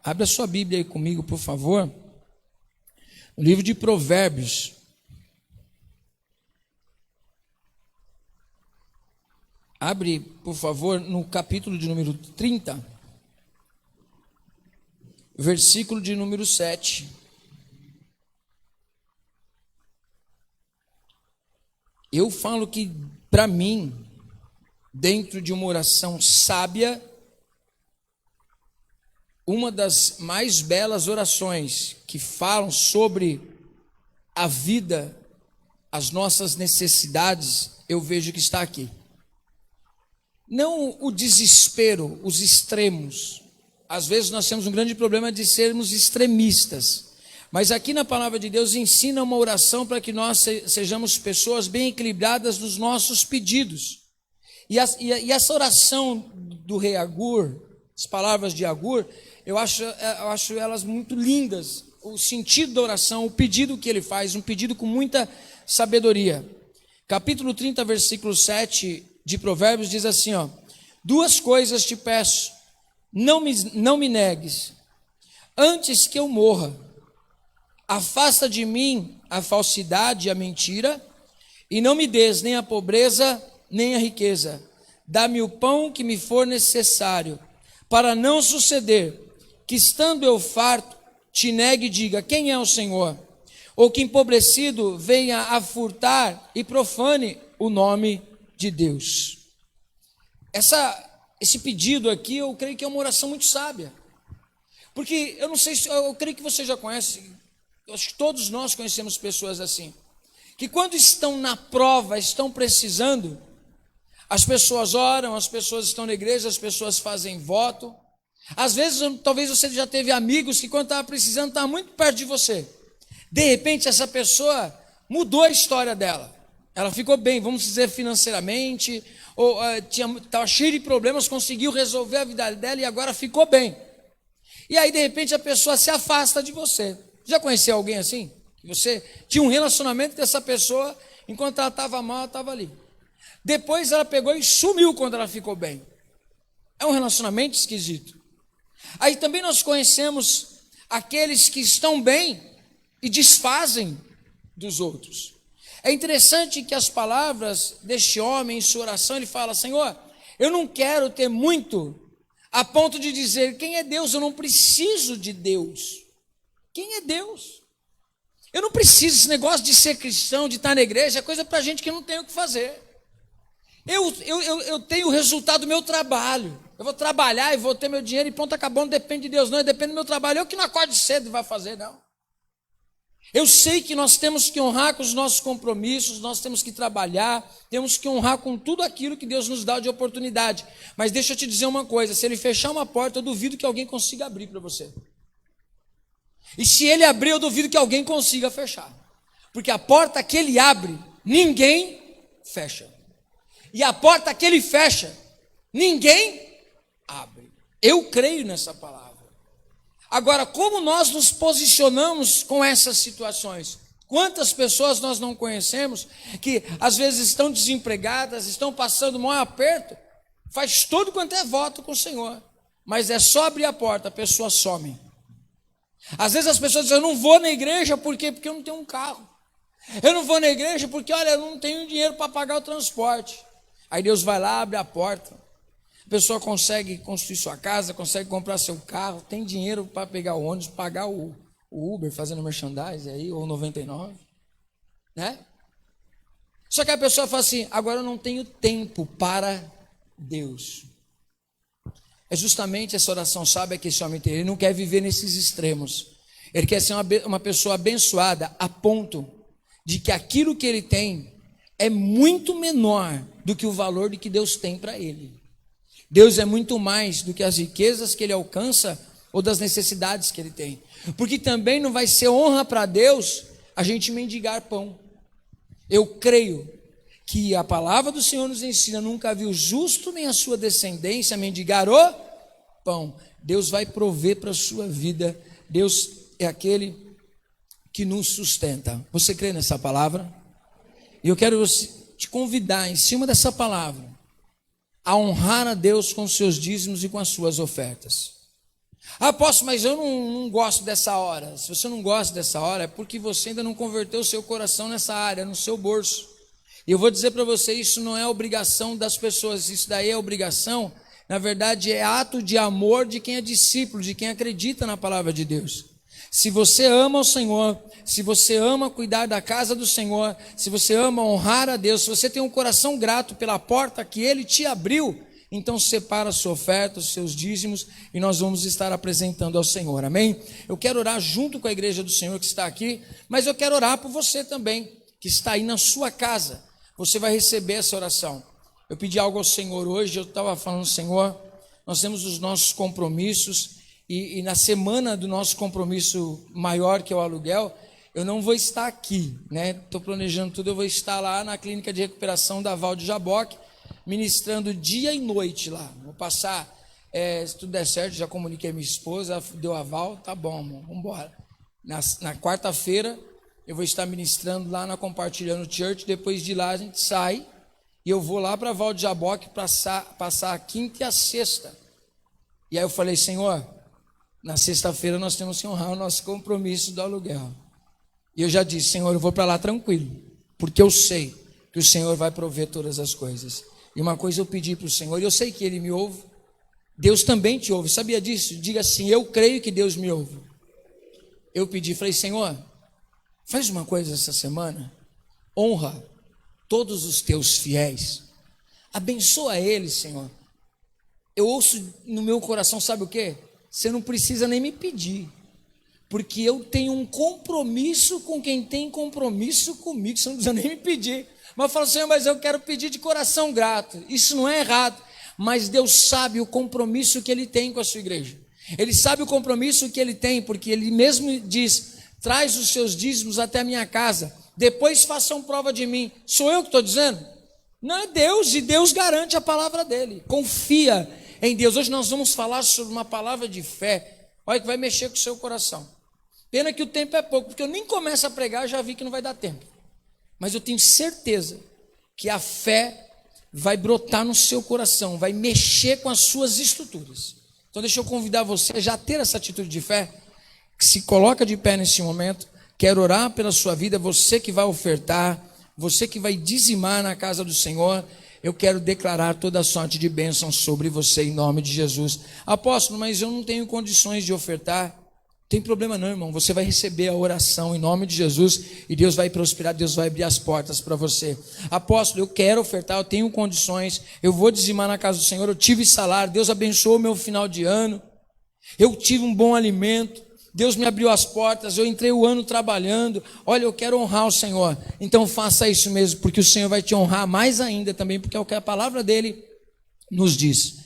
Abra sua Bíblia aí comigo, por favor. No livro de Provérbios. Abre, por favor, no capítulo de número 30, versículo de número 7. Eu falo que, para mim, dentro de uma oração sábia, uma das mais belas orações que falam sobre a vida, as nossas necessidades, eu vejo que está aqui. Não o desespero, os extremos. Às vezes nós temos um grande problema de sermos extremistas. Mas aqui na palavra de Deus ensina uma oração para que nós sejamos pessoas bem equilibradas nos nossos pedidos. E essa oração do rei Agur, as palavras de Agur, eu acho elas muito lindas. O sentido da oração, o pedido que ele faz, um pedido com muita sabedoria. Capítulo 30, versículo 7 de Provérbios diz assim, duas coisas te peço, não me negues, antes que eu morra. Afasta de mim a falsidade e a mentira, e não me des nem a pobreza, nem a riqueza. Dá-me o pão que me for necessário, para não suceder que, estando eu farto, te negue e diga, quem é o Senhor? Ou que, empobrecido, venha a furtar e profane o nome de Deus. Esse pedido aqui, eu creio que é uma oração muito sábia. Porque, eu creio que você já conhece, acho que todos nós conhecemos pessoas assim, que quando estão na prova, estão precisando, as pessoas oram, as pessoas estão na igreja, as pessoas fazem voto. Às vezes, talvez você já teve amigos que quando estava precisando, estavam muito perto de você. De repente, essa pessoa mudou a história dela. Ela ficou bem, vamos dizer, financeiramente, ou estava cheia de problemas, conseguiu resolver a vida dela e agora ficou bem. E aí, de repente, a pessoa se afasta de você. Já conheceu alguém assim? Você tinha um relacionamento com essa pessoa, enquanto ela estava mal, ela estava ali. Depois ela pegou e sumiu quando ela ficou bem. É um relacionamento esquisito. Aí também nós conhecemos aqueles que estão bem e desfazem dos outros. É interessante que as palavras deste homem, em sua oração, ele fala, Senhor, eu não quero ter muito, a ponto de dizer, quem é Deus? Eu não preciso de Deus. Quem é Deus? Eu não preciso, esse negócio de ser cristão, de estar na igreja, é coisa para gente que não tem o que fazer. Eu tenho o resultado do meu trabalho. Eu vou trabalhar e vou ter meu dinheiro e pronto, acabou, não depende de Deus não, depende do meu trabalho. Eu que não acorde cedo e vai fazer, não. Eu sei que nós temos que honrar com os nossos compromissos, nós temos que trabalhar, temos que honrar com tudo aquilo que Deus nos dá de oportunidade. Mas deixa eu te dizer uma coisa, se ele fechar uma porta, eu duvido que alguém consiga abrir para você. E se ele abrir, eu duvido que alguém consiga fechar. Porque a porta que ele abre, ninguém fecha. E a porta que ele fecha, ninguém abre. Eu creio nessa palavra. Agora, como nós nos posicionamos com essas situações? Quantas pessoas nós não conhecemos que às vezes estão desempregadas, estão passando um maior aperto, faz tudo quanto é voto com o Senhor, mas é só abrir a porta, a pessoa some. Às vezes as pessoas dizem, eu não vou na igreja porque eu não tenho um carro. Eu não vou na igreja porque, olha, eu não tenho dinheiro para pagar o transporte. Aí Deus vai lá, abre a porta. A pessoa consegue construir sua casa, consegue comprar seu carro, tem dinheiro para pegar o ônibus, pagar o Uber, fazendo merchandising aí, ou 99, né? Só que a pessoa fala assim, agora eu não tenho tempo para Deus. É justamente essa oração sábia que esse homem tem. Ele não quer viver nesses extremos. Ele quer ser uma pessoa abençoada a ponto de que aquilo que ele tem é muito menor do que o valor de que Deus tem para ele. Deus é muito mais do que as riquezas que ele alcança ou das necessidades que ele tem. Porque também não vai ser honra para Deus a gente mendigar pão. Eu creio que a palavra do Senhor nos ensina, nunca viu justo nem a sua descendência mendigar o pão. Deus vai prover para a sua vida. Deus é aquele que nos sustenta. Você crê nessa palavra? E eu quero te convidar, em cima dessa palavra, a honrar a Deus com os seus dízimos e com as suas ofertas. Apóstolo, mas eu não gosto dessa hora. Se você não gosta dessa hora, é porque você ainda não converteu o seu coração nessa área, no seu bolso. E eu vou dizer para você, isso não é obrigação das pessoas, isso daí é obrigação, na verdade é ato de amor de quem é discípulo, de quem acredita na palavra de Deus. Se você ama o Senhor, se você ama cuidar da casa do Senhor, se você ama honrar a Deus, se você tem um coração grato pela porta que Ele te abriu, então separa a sua oferta, os seus dízimos, e nós vamos estar apresentando ao Senhor, amém? Eu quero orar junto com a igreja do Senhor que está aqui, mas eu quero orar por você também, que está aí na sua casa. Você vai receber essa oração. Eu pedi algo ao Senhor hoje, eu estava falando, Senhor, nós temos os nossos compromissos, e na semana do nosso compromisso maior, que é o aluguel, eu não vou estar aqui, né? Estou planejando tudo, eu vou estar lá na clínica de recuperação da Val de Jaboque, ministrando dia e noite lá. Vou passar, se tudo der certo, já comuniquei a minha esposa, ela deu aval, tá bom, amor, vamos embora. Na quarta-feira, eu vou estar ministrando lá na Compartilhando Church, depois de lá a gente sai, e eu vou lá para a Val de Jaboque passar a quinta e a sexta. E aí eu falei, Senhor, na sexta-feira nós temos que honrar o nosso compromisso do aluguel. E eu já disse, Senhor, eu vou para lá tranquilo, porque eu sei que o Senhor vai prover todas as coisas. E uma coisa eu pedi para o Senhor, e eu sei que Ele me ouve, Deus também te ouve, sabia disso? Diga assim, eu creio que Deus me ouve. Eu pedi, falei, Senhor, faz uma coisa essa semana, honra todos os teus fiéis, abençoa eles, Senhor. Eu ouço no meu coração, sabe o quê? Você não precisa nem me pedir, porque eu tenho um compromisso com quem tem compromisso comigo, você não precisa nem me pedir. Mas eu falo, Senhor, mas eu quero pedir de coração grato. Isso não é errado, mas Deus sabe o compromisso que Ele tem com a sua igreja. Ele sabe o compromisso que Ele tem, porque Ele mesmo diz, traz os seus dízimos até a minha casa, depois façam prova de mim. Sou eu que estou dizendo? Não, é Deus, e Deus garante a palavra dEle. Confia em Deus. Hoje nós vamos falar sobre uma palavra de fé, olha que vai mexer com o seu coração. Pena que o tempo é pouco, porque eu nem começo a pregar, já vi que não vai dar tempo. Mas eu tenho certeza que a fé vai brotar no seu coração, vai mexer com as suas estruturas. Então deixa eu convidar você a já ter essa atitude de fé, que se coloca de pé nesse momento. Quero orar pela sua vida, você que vai ofertar, você que vai dizimar na casa do Senhor. Eu quero declarar toda a sorte de bênção sobre você em nome de Jesus. Apóstolo, mas eu não tenho condições de ofertar. Não tem problema não, irmão, você vai receber a oração em nome de Jesus e Deus vai prosperar, Deus vai abrir as portas para você. Apóstolo, eu quero ofertar, eu tenho condições, eu vou dizimar na casa do Senhor, eu tive salário, Deus abençoou o meu final de ano, eu tive um bom alimento, Deus me abriu as portas, eu entrei o ano trabalhando, olha, eu quero honrar o Senhor. Então faça isso mesmo, porque o Senhor vai te honrar mais ainda também, porque é o que a palavra dele nos diz.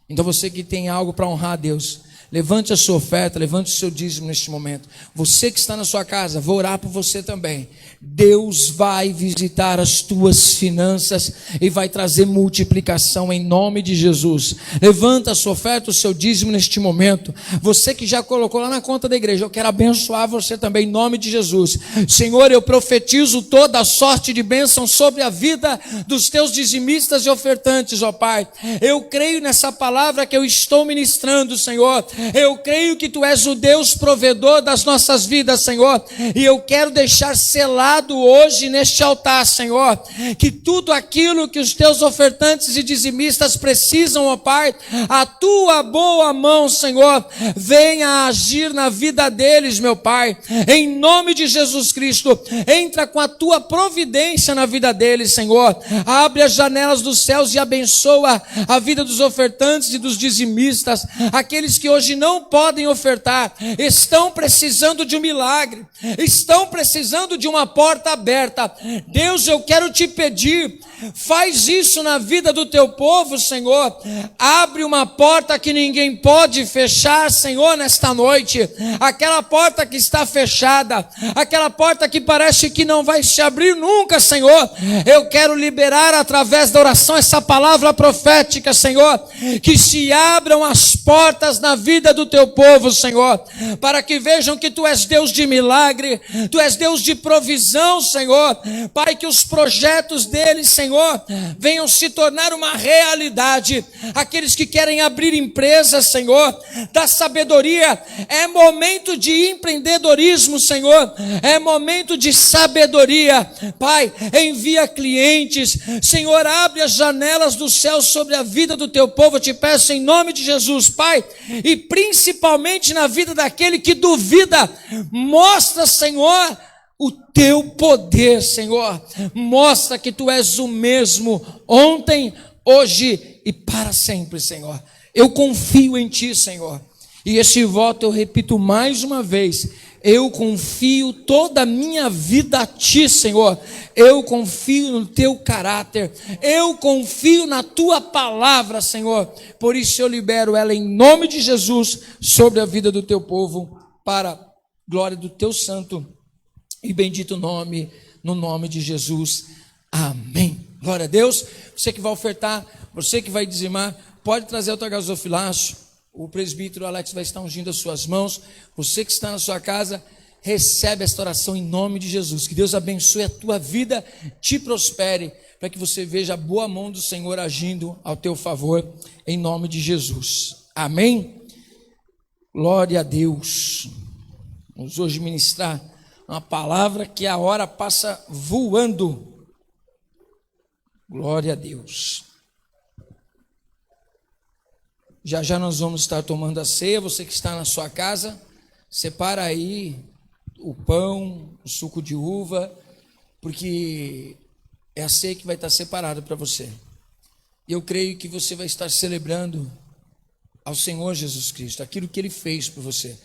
Então você que tem algo para honrar a Deus, levante a sua oferta, levante o seu dízimo neste momento. Você que está na sua casa, vou orar por você também. Deus vai visitar as tuas finanças e vai trazer multiplicação em nome de Jesus. Levanta a sua oferta, o seu dízimo neste momento. Você que já colocou lá na conta da igreja, eu quero abençoar você também em nome de Jesus. Senhor, eu profetizo toda a sorte de bênção sobre a vida dos teus dizimistas e ofertantes, ó Pai. Eu creio nessa palavra que eu estou ministrando, Senhor. Eu creio que Tu és o Deus provedor das nossas vidas, Senhor. E eu quero deixar selado hoje neste altar, Senhor, que tudo aquilo que os Teus ofertantes e dizimistas precisam, ó Pai, a Tua boa mão, Senhor, venha agir na vida deles, meu Pai. Em nome de Jesus Cristo, entra com a Tua providência na vida deles, Senhor. Abre as janelas dos céus e abençoa a vida dos ofertantes e dos dizimistas, aqueles que hoje não podem ofertar, estão precisando de um milagre, estão precisando de uma porta aberta. Deus, eu quero te pedir, faz isso na vida do teu povo, Senhor. Abre uma porta que ninguém pode fechar, Senhor, nesta noite. Aquela porta que está fechada, aquela porta que parece que não vai se abrir nunca, Senhor. Eu quero liberar através da oração essa palavra profética, Senhor, que se abram as portas na vida do teu povo, Senhor, para que vejam que Tu és Deus de milagre, Tu és Deus de provisão, Senhor. Pai, que os projetos deles, Senhor, Senhor, venham se tornar uma realidade. Aqueles que querem abrir empresas, Senhor, dá sabedoria. É momento de empreendedorismo, Senhor, é momento de sabedoria. Pai, envia clientes, Senhor, abre as janelas do céu sobre a vida do teu povo, eu te peço em nome de Jesus, Pai, e principalmente na vida daquele que duvida, mostra, Senhor, o teu poder, Senhor, mostra que tu és o mesmo, ontem, hoje e para sempre, Senhor. Eu confio em ti, Senhor, e esse voto eu repito mais uma vez, eu confio toda a minha vida a ti, Senhor, eu confio no teu caráter, eu confio na tua palavra, Senhor, por isso eu libero ela em nome de Jesus, sobre a vida do teu povo, para a glória do teu santo e bendito nome, no nome de Jesus, amém. Glória a Deus. Você que vai ofertar, você que vai dizimar, pode trazer o teu gasofilaço, o presbítero Alex vai estar ungindo as suas mãos. Você que está na sua casa, recebe esta oração em nome de Jesus, que Deus abençoe a tua vida, te prospere, para que você veja a boa mão do Senhor agindo ao teu favor, em nome de Jesus, amém. Glória a Deus. Vamos hoje ministrar uma palavra que a hora passa voando. Glória a Deus. Já já nós vamos estar tomando a ceia. Você que está na sua casa, separa aí o pão, o suco de uva, porque é a ceia que vai estar separada para você. E eu creio que você vai estar celebrando ao Senhor Jesus Cristo, aquilo que Ele fez por você.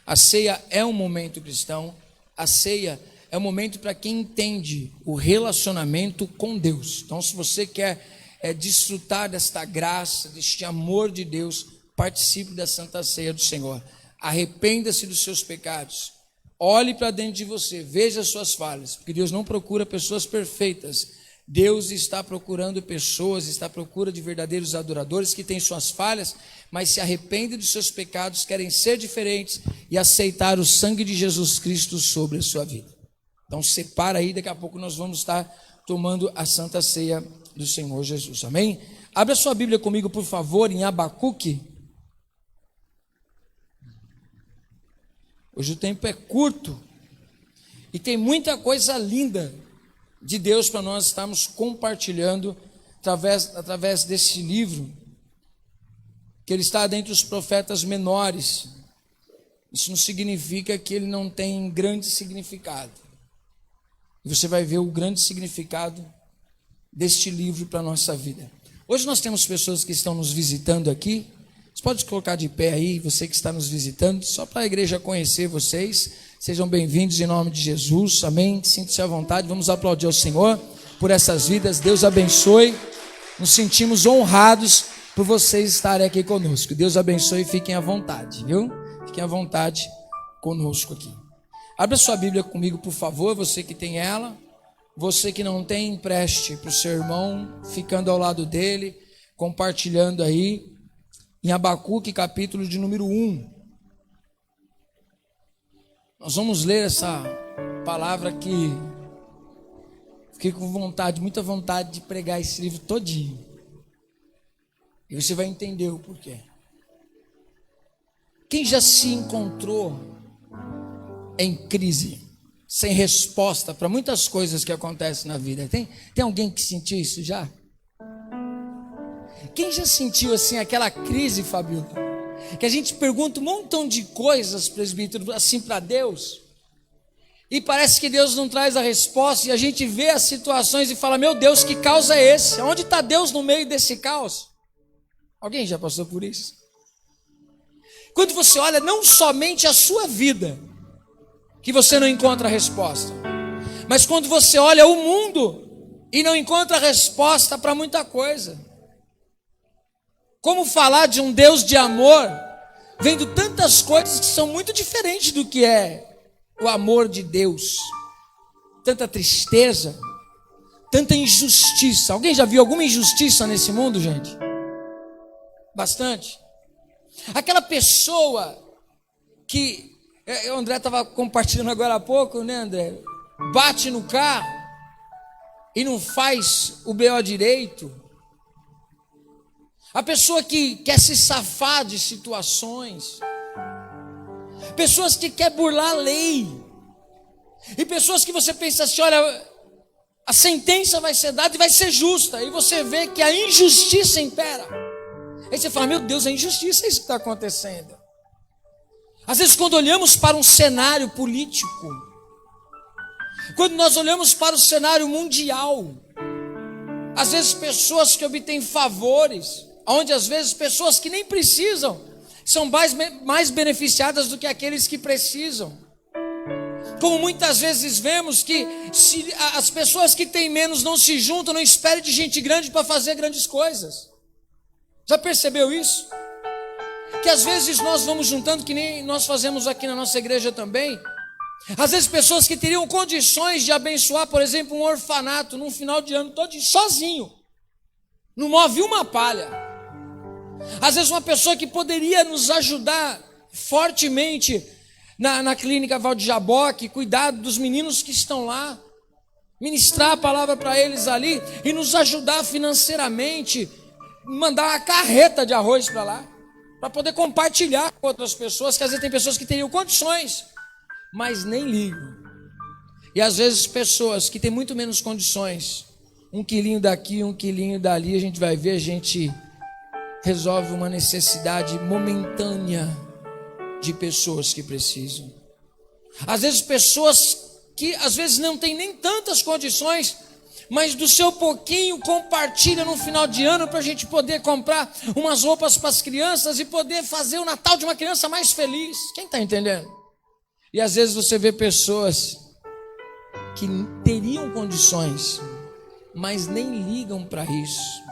A ceia é um momento cristão. A ceia é um momento para quem entende o relacionamento com Deus. Então, se você quer desfrutar desta graça, deste amor de Deus, participe da Santa Ceia do Senhor. Arrependa-se dos seus pecados. Olhe para dentro de você, veja as suas falhas, porque Deus não procura pessoas perfeitas. Deus está procurando pessoas, está à procura de verdadeiros adoradores que têm suas falhas, mas se arrependem dos seus pecados, querem ser diferentes e aceitar o sangue de Jesus Cristo sobre a sua vida. Então separa aí, daqui a pouco nós vamos estar tomando a Santa Ceia do Senhor Jesus, amém? Abra sua Bíblia comigo, por favor, em Abacuque. Hoje o tempo é curto e tem muita coisa linda de Deus para nós estarmos compartilhando através desse livro, que ele está dentre os profetas menores. Isso não significa que ele não tem grande significado. E você vai ver o grande significado deste livro para a nossa vida. Hoje nós temos pessoas que estão nos visitando aqui. Você pode colocar de pé aí, você que está nos visitando, só para a igreja conhecer vocês. Sejam bem-vindos em nome de Jesus, amém? Sinta-se à vontade, vamos aplaudir ao Senhor por essas vidas. Deus abençoe, nos sentimos honrados por vocês estarem aqui conosco. Deus abençoe e fiquem à vontade, viu? Fiquem à vontade conosco aqui. Abra sua Bíblia comigo, por favor, você que tem ela. Você que não tem, empreste para o seu irmão, ficando ao lado dele, compartilhando aí, em Abacuque, capítulo de número 1. Nós vamos ler essa palavra que fiquei com vontade, muita vontade de pregar esse livro todinho. E você vai entender o porquê. Quem já se encontrou em crise, sem resposta para muitas coisas que acontecem na vida? Tem alguém que sentiu isso já? Quem já sentiu assim aquela crise, Fabio? Que a gente pergunta um montão de coisas, presbítero, assim para Deus, e parece que Deus não traz a resposta, e a gente vê as situações e fala: meu Deus, que caos é esse? Onde está Deus no meio desse caos? Alguém já passou por isso? Quando você olha não somente a sua vida, que você não encontra a resposta, mas quando você olha o mundo e não encontra a resposta para muita coisa. Como falar de um Deus de amor, vendo tantas coisas que são muito diferentes do que é o amor de Deus? Tanta tristeza, tanta injustiça. Alguém já viu alguma injustiça nesse mundo, gente? Bastante. Aquela pessoa que, o André estava compartilhando agora há pouco, né, André? Bate no carro e não faz o BO direito, a pessoa que quer se safar de situações, pessoas que quer burlar a lei, e pessoas que você pensa assim, olha, a sentença vai ser dada e vai ser justa, e você vê que a injustiça impera. Aí você fala, meu Deus, é injustiça isso que está acontecendo. Às vezes quando olhamos para um cenário político, quando nós olhamos para o cenário mundial, às vezes pessoas que obtêm favores, onde às vezes pessoas que nem precisam, são mais beneficiadas do que aqueles que precisam. Como muitas vezes vemos que se as pessoas que têm menos não se juntam, não esperem de gente grande para fazer grandes coisas. Já percebeu isso? Que às vezes nós vamos juntando, que nem nós fazemos aqui na nossa igreja também. Às vezes pessoas que teriam condições de abençoar, por exemplo, um orfanato num final de ano todo sozinho, não move uma palha. Às vezes uma pessoa que poderia nos ajudar fortemente na clínica Val de Jaboque, cuidar dos meninos que estão lá, ministrar a palavra para eles ali e nos ajudar financeiramente, mandar uma carreta de arroz para lá, para poder compartilhar com outras pessoas, que às vezes tem pessoas que teriam condições, mas nem ligam. E às vezes pessoas que têm muito menos condições, um quilinho daqui, um quilinho dali, a gente vai ver, a gente resolve uma necessidade momentânea de pessoas que precisam. Às vezes pessoas que às vezes não têm nem tantas condições, mas do seu pouquinho compartilha no final de ano para a gente poder comprar umas roupas para as crianças e poder fazer o Natal de uma criança mais feliz. Quem está entendendo? E às vezes você vê pessoas que teriam condições, mas nem ligam para isso.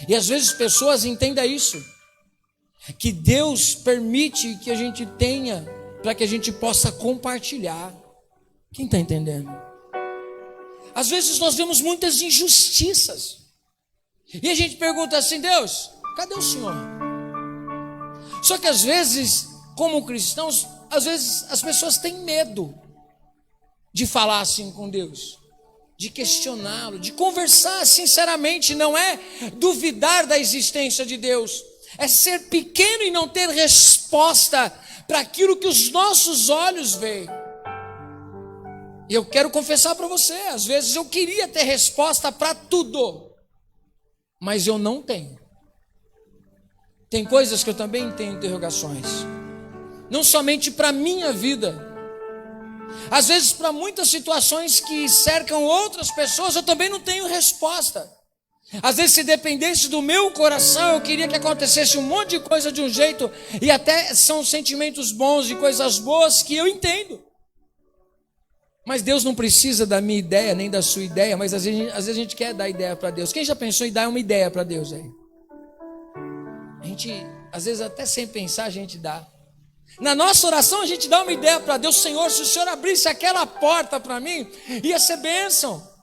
E às vezes pessoas entendam isso, que Deus permite que a gente tenha, para que a gente possa compartilhar. Quem está entendendo? Às vezes nós vemos muitas injustiças, e a gente pergunta assim, Deus, cadê o Senhor? Só que às vezes, como cristãos, às vezes as pessoas têm medo de falar assim com Deus, de questioná-lo, de conversar sinceramente. Não é duvidar da existência de Deus, é ser pequeno e não ter resposta para aquilo que os nossos olhos veem. E eu quero confessar para você, às vezes eu queria ter resposta para tudo, mas eu não tenho. Tem coisas que eu também tenho interrogações, não somente para a minha vida, às vezes para muitas situações que cercam outras pessoas, eu também não tenho resposta. Às vezes, se dependesse do meu coração, eu queria que acontecesse um monte de coisa de um jeito, e até são sentimentos bons e coisas boas que eu entendo. Mas Deus não precisa da minha ideia, nem da sua ideia, mas às vezes a gente quer dar ideia para Deus. Quem já pensou em dar uma ideia para Deus aí? A gente, às vezes até sem pensar, a gente dá. Na nossa oração a gente dá uma ideia para Deus, Senhor, se o Senhor abrisse aquela porta para mim, ia ser bênção.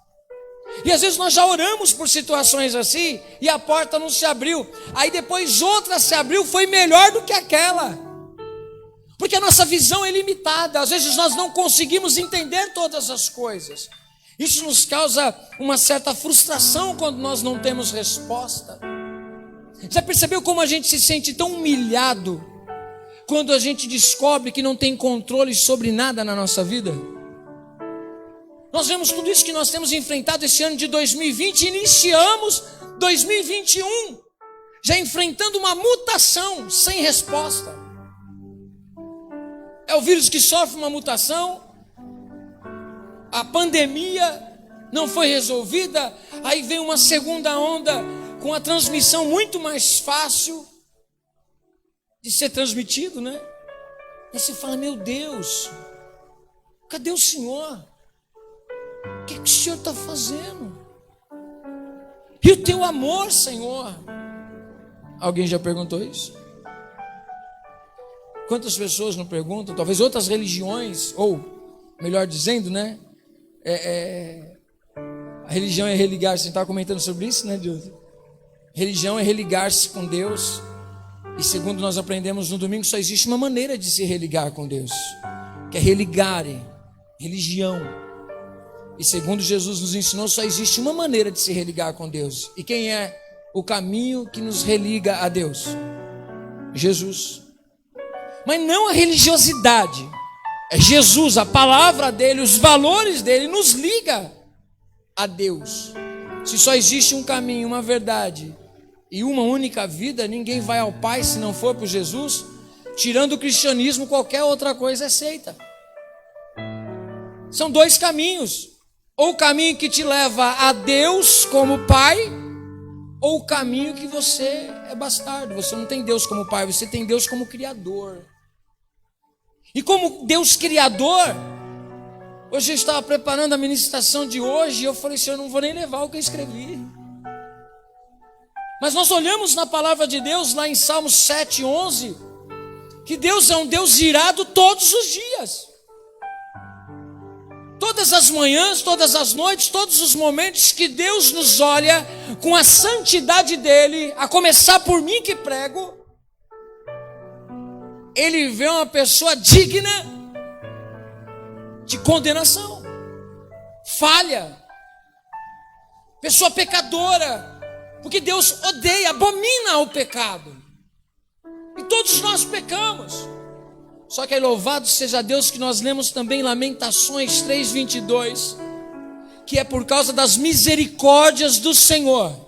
E às vezes nós já oramos por situações assim, e a porta não se abriu, aí depois outra se abriu, foi melhor do que aquela, porque a nossa visão é limitada, às vezes nós não conseguimos entender todas as coisas. Isso nos causa uma certa frustração quando nós não temos resposta. Já percebeu como a gente se sente tão humilhado quando a gente descobre que não tem controle sobre nada na nossa vida? Nós vemos tudo isso que nós temos enfrentado esse ano de 2020 e iniciamos 2021 já enfrentando uma mutação sem resposta. É o vírus que sofre uma mutação, a pandemia não foi resolvida, aí vem uma segunda onda com a transmissão muito mais fácil de ser transmitido, né? Aí você fala, meu Deus, cadê o Senhor? O que o Senhor está fazendo? E o teu amor, Senhor? Alguém já perguntou isso? Quantas pessoas não perguntam? Talvez outras religiões, ou melhor dizendo, né? A religião é religar-se. A gente estava comentando sobre isso, né, Deus? Religião é religar-se com Deus. E segundo nós aprendemos no domingo, só existe uma maneira de se religar com Deus, que é religar, religião. E segundo Jesus nos ensinou, só existe uma maneira de se religar com Deus. E quem é o caminho que nos religa a Deus? Jesus. Mas não a religiosidade. É Jesus, a palavra dele, os valores dele nos liga a Deus. Se só existe um caminho, uma verdade e uma única vida, ninguém vai ao Pai se não for por Jesus. Tirando o cristianismo, qualquer outra coisa é seita. São dois caminhos. Ou o caminho que te leva a Deus como Pai, ou o caminho que você é bastardo. Você não tem Deus como Pai, você tem Deus como Criador. E como Deus Criador, hoje eu estava preparando a ministração de hoje e eu falei, Senhor, eu não vou nem levar o que eu escrevi. Mas nós olhamos na palavra de Deus, lá em Salmos 7:11, que Deus é um Deus irado todos os dias. Todas as manhãs, todas as noites, todos os momentos que Deus nos olha com a santidade dele, a começar por mim que prego, ele vê uma pessoa digna de condenação, falha, pessoa pecadora, porque Deus odeia, abomina o pecado, e todos nós pecamos. Só que louvado seja Deus que nós lemos também Lamentações 3:22, que é por causa das misericórdias do Senhor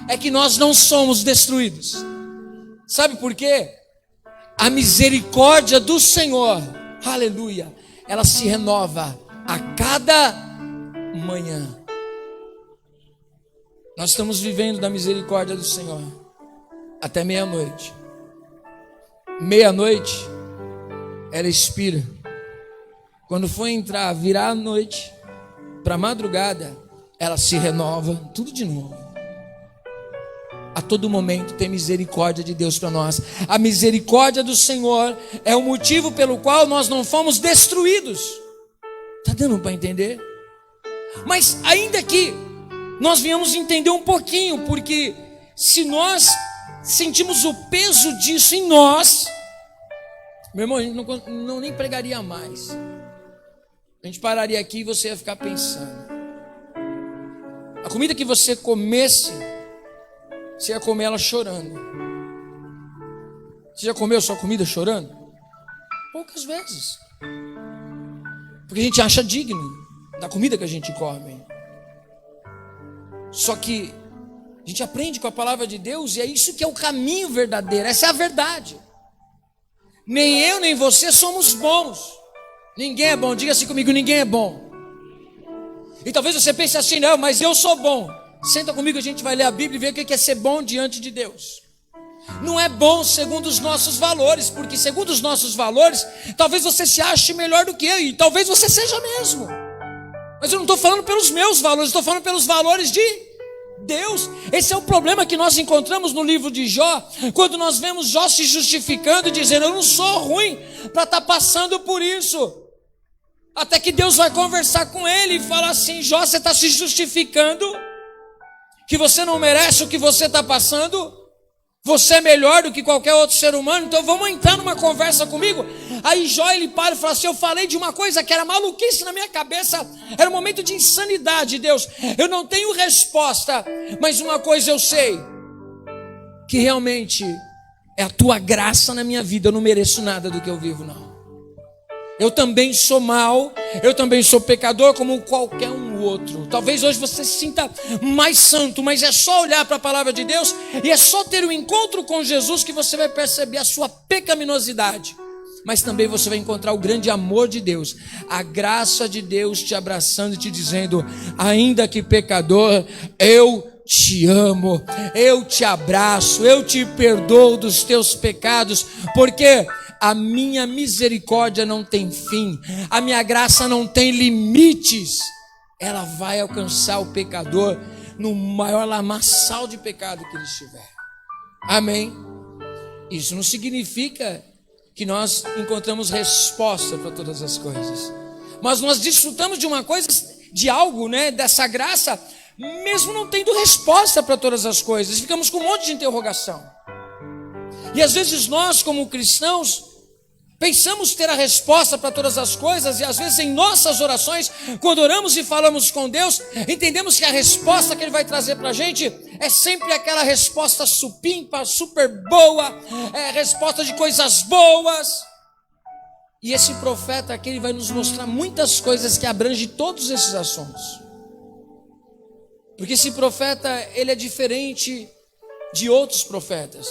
é que nós não somos destruídos. Sabe por quê? A misericórdia do Senhor, aleluia, ela se renova a cada manhã. Nós estamos vivendo da misericórdia do Senhor até meia-noite. Meia-noite ela expira. Quando for entrar, virar a noite para madrugada, ela se renova, tudo de novo. A todo momento tem misericórdia de Deus para nós. A misericórdia do Senhor é o motivo pelo qual nós não fomos destruídos. Está dando para entender? Mas ainda que nós venhamos entender um pouquinho, porque se nós sentimos o peso disso em nós, meu irmão, a gente não nem pregaria mais. A gente pararia aqui e você ia ficar pensando. A comida que você comesse, você ia comer ela chorando. Você já comeu sua comida chorando? Poucas vezes. Porque a gente acha digno da comida que a gente come. Só que a gente aprende com a palavra de Deus e é isso que é o caminho verdadeiro. Essa é a verdade. Nem eu, nem você somos bons. Ninguém é bom. Diga assim comigo, ninguém é bom. E talvez você pense assim, não, mas eu sou bom. Senta comigo, a gente vai ler a Bíblia e ver o que é ser bom diante de Deus. Não é bom segundo os nossos valores, porque segundo os nossos valores, talvez você se ache melhor do que eu, e talvez você seja mesmo. Mas eu não estou falando pelos meus valores, estou falando pelos valores de Deus. Esse é o problema que nós encontramos no livro de Jó, quando nós vemos Jó se justificando e dizendo, eu não sou ruim para estar passando por isso. Até que Deus vai conversar com ele e falar assim, Jó, você está se justificando que você não merece o que você está passando? Você é melhor do que qualquer outro ser humano? Então vamos entrar numa conversa comigo. Aí Jó, ele para e fala assim, eu falei de uma coisa que era maluquice na minha cabeça, era um momento de insanidade, Deus, eu não tenho resposta, mas uma coisa eu sei, que realmente é a tua graça na minha vida, eu não mereço nada do que eu vivo, não. Eu também sou mau, eu também sou pecador como qualquer um outro. Talvez hoje você se sinta mais santo, mas é só olhar para a palavra de Deus e é só ter um encontro com Jesus que você vai perceber a sua pecaminosidade. Mas também você vai encontrar o grande amor de Deus, a graça de Deus te abraçando e te dizendo, ainda que pecador, eu te amo, eu te abraço, eu te perdoo dos teus pecados, porque a minha misericórdia não tem fim, a minha graça não tem limites. Ela vai alcançar o pecador no maior lamaçal de pecado que ele estiver. Amém? Isso não significa que nós encontramos resposta para todas as coisas, mas nós desfrutamos de uma coisa, de algo, né, dessa graça, mesmo não tendo resposta para todas as coisas. Ficamos com um monte de interrogação. E às vezes nós, como cristãos, Pensamos ter a resposta para todas as coisas, e às vezes em nossas orações, quando oramos e falamos com Deus, entendemos que a resposta que Ele vai trazer para a gente é sempre aquela resposta supimpa, super boa, resposta de coisas boas. E esse profeta aqui, ele vai nos mostrar muitas coisas que abrangem todos esses assuntos. Porque esse profeta, ele é diferente de outros profetas.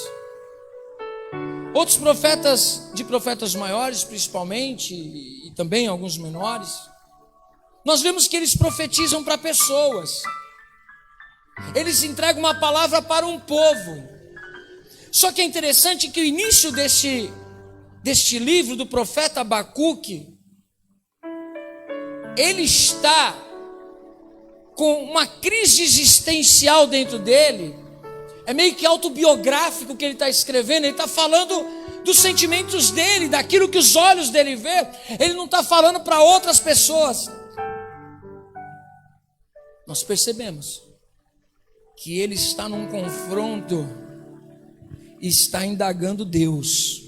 Outros profetas, de profetas maiores principalmente, e também alguns menores, nós vemos que eles profetizam para pessoas. Eles entregam uma palavra para um povo. Só que é interessante que o início deste livro do profeta Abacuque, ele está com uma crise existencial dentro dele. É meio que autobiográfico que ele está escrevendo. Ele está falando dos sentimentos dele, daquilo que os olhos dele vê. Ele não está falando para outras pessoas. Nós percebemos que ele está num confronto e está indagando Deus.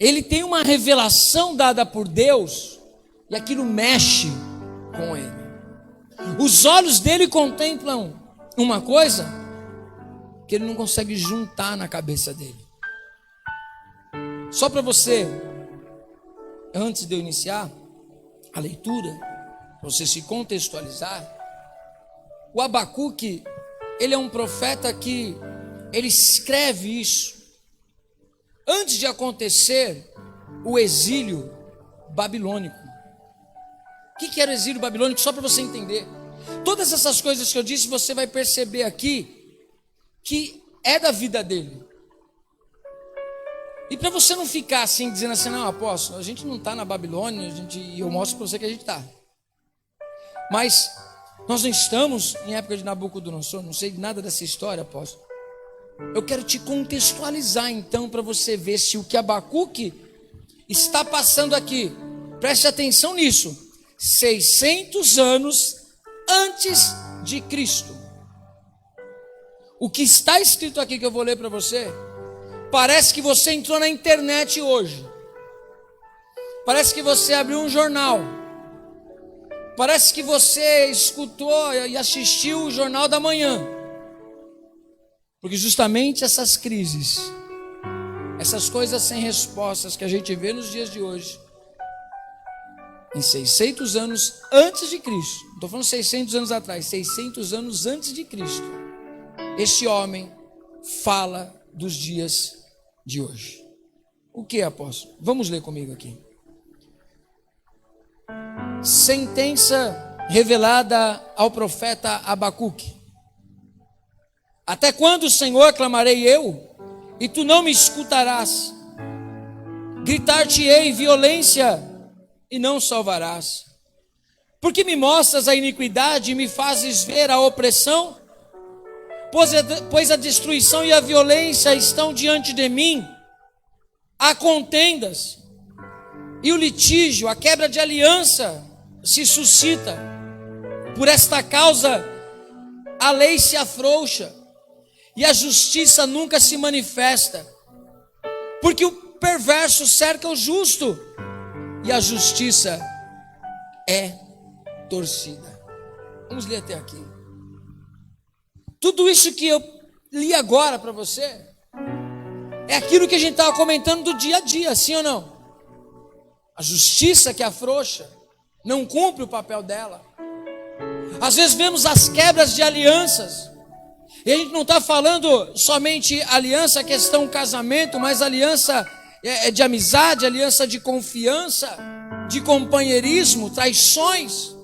Ele tem uma revelação dada por Deus e aquilo mexe com ele. Os olhos dele contemplam uma coisa que ele não consegue juntar na cabeça dele. Só para você, antes de eu iniciar a leitura, para você se contextualizar, o Abacuque, ele é um profeta que ele escreve isso antes de acontecer o exílio babilônico. O que era o exílio babilônico? Só para você entender. Todas essas coisas que eu disse, você vai perceber aqui que é da vida dele. E para você não ficar assim, dizendo assim, não, apóstolo, a gente não está na Babilônia, e eu mostro para você que a gente está. Mas nós não estamos em época de Nabucodonosor, não sei nada dessa história, apóstolo. Eu quero te contextualizar então, para você ver se o que Abacuque está passando aqui, preste atenção nisso, 600 anos antes de Cristo. O que está escrito aqui que eu vou ler para você, parece que você entrou na internet hoje, parece que você abriu um jornal, parece que você escutou e assistiu o Jornal da Manhã, porque justamente essas crises, essas coisas sem respostas que a gente vê nos dias de hoje, em 600 anos antes de Cristo, não estou falando 600 anos atrás, 600 anos antes de Cristo, este homem fala dos dias de hoje. O que, apóstolo? Vamos ler comigo aqui. Sentença revelada ao profeta Abacuque. Até quando, Senhor, clamarei eu, e tu não me escutarás? Gritar-te-ei violência, e não salvarás. Porque me mostras a iniquidade e me fazes ver a opressão? Pois a destruição e a violência estão diante de mim. Há contendas, e o litígio, a quebra de aliança se suscita. Por esta causa a lei se afrouxa, e a justiça nunca se manifesta. Porque o perverso cerca o justo, e a justiça é torcida. Vamos ler até aqui. Tudo isso que eu li agora para você é aquilo que a gente estava comentando do dia a dia, sim ou não? A justiça que afrouxa, não cumpre o papel dela. Às vezes vemos as quebras de alianças, e a gente não está falando somente aliança, questão casamento, mas aliança de amizade, aliança de confiança, de companheirismo, traições.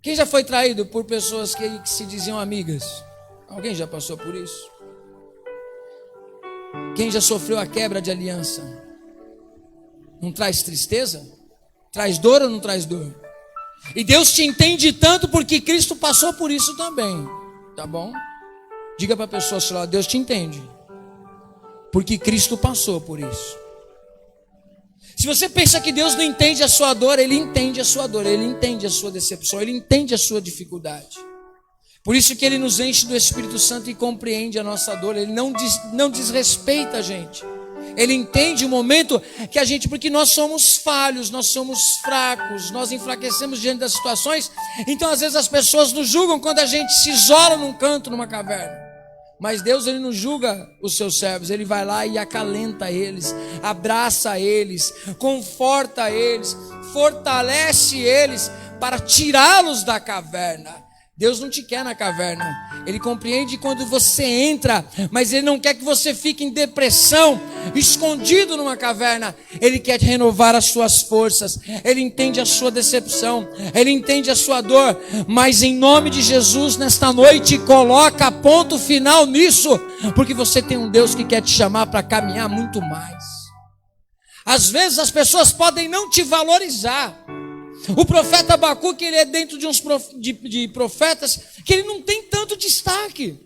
Quem já foi traído por pessoas que se diziam amigas? Alguém já passou por isso? Quem já sofreu a quebra de aliança? Não traz tristeza? Traz dor ou não traz dor? E Deus te entende tanto porque Cristo passou por isso também, tá bom? Diga para a pessoa assim, Deus te entende porque Cristo passou por isso. Se você pensa que Deus não entende a sua dor, Ele entende a sua dor, Ele entende a sua decepção, Ele entende a sua dificuldade. Por isso que Ele nos enche do Espírito Santo e compreende a nossa dor. Ele não desrespeita a gente, Ele entende o momento que a gente, porque nós somos falhos, nós somos fracos, nós enfraquecemos diante das situações. Então às vezes as pessoas nos julgam quando a gente se isola num canto, numa caverna. Mas Deus, Ele não julga os seus servos. Ele vai lá e acalenta eles, abraça eles, conforta eles, fortalece eles para tirá-los da caverna. Deus não te quer na caverna. Ele compreende quando você entra, mas Ele não quer que você fique em depressão, escondido numa caverna. Ele quer renovar as suas forças. Ele entende a sua decepção, Ele entende a sua dor. Mas em nome de Jesus, nesta noite, coloca ponto final nisso, porque você tem um Deus que quer te chamar para caminhar muito mais. Às vezes as pessoas podem não te valorizar. O profeta Abacuque, ele é dentro de uns de profetas que ele não tem tanto destaque.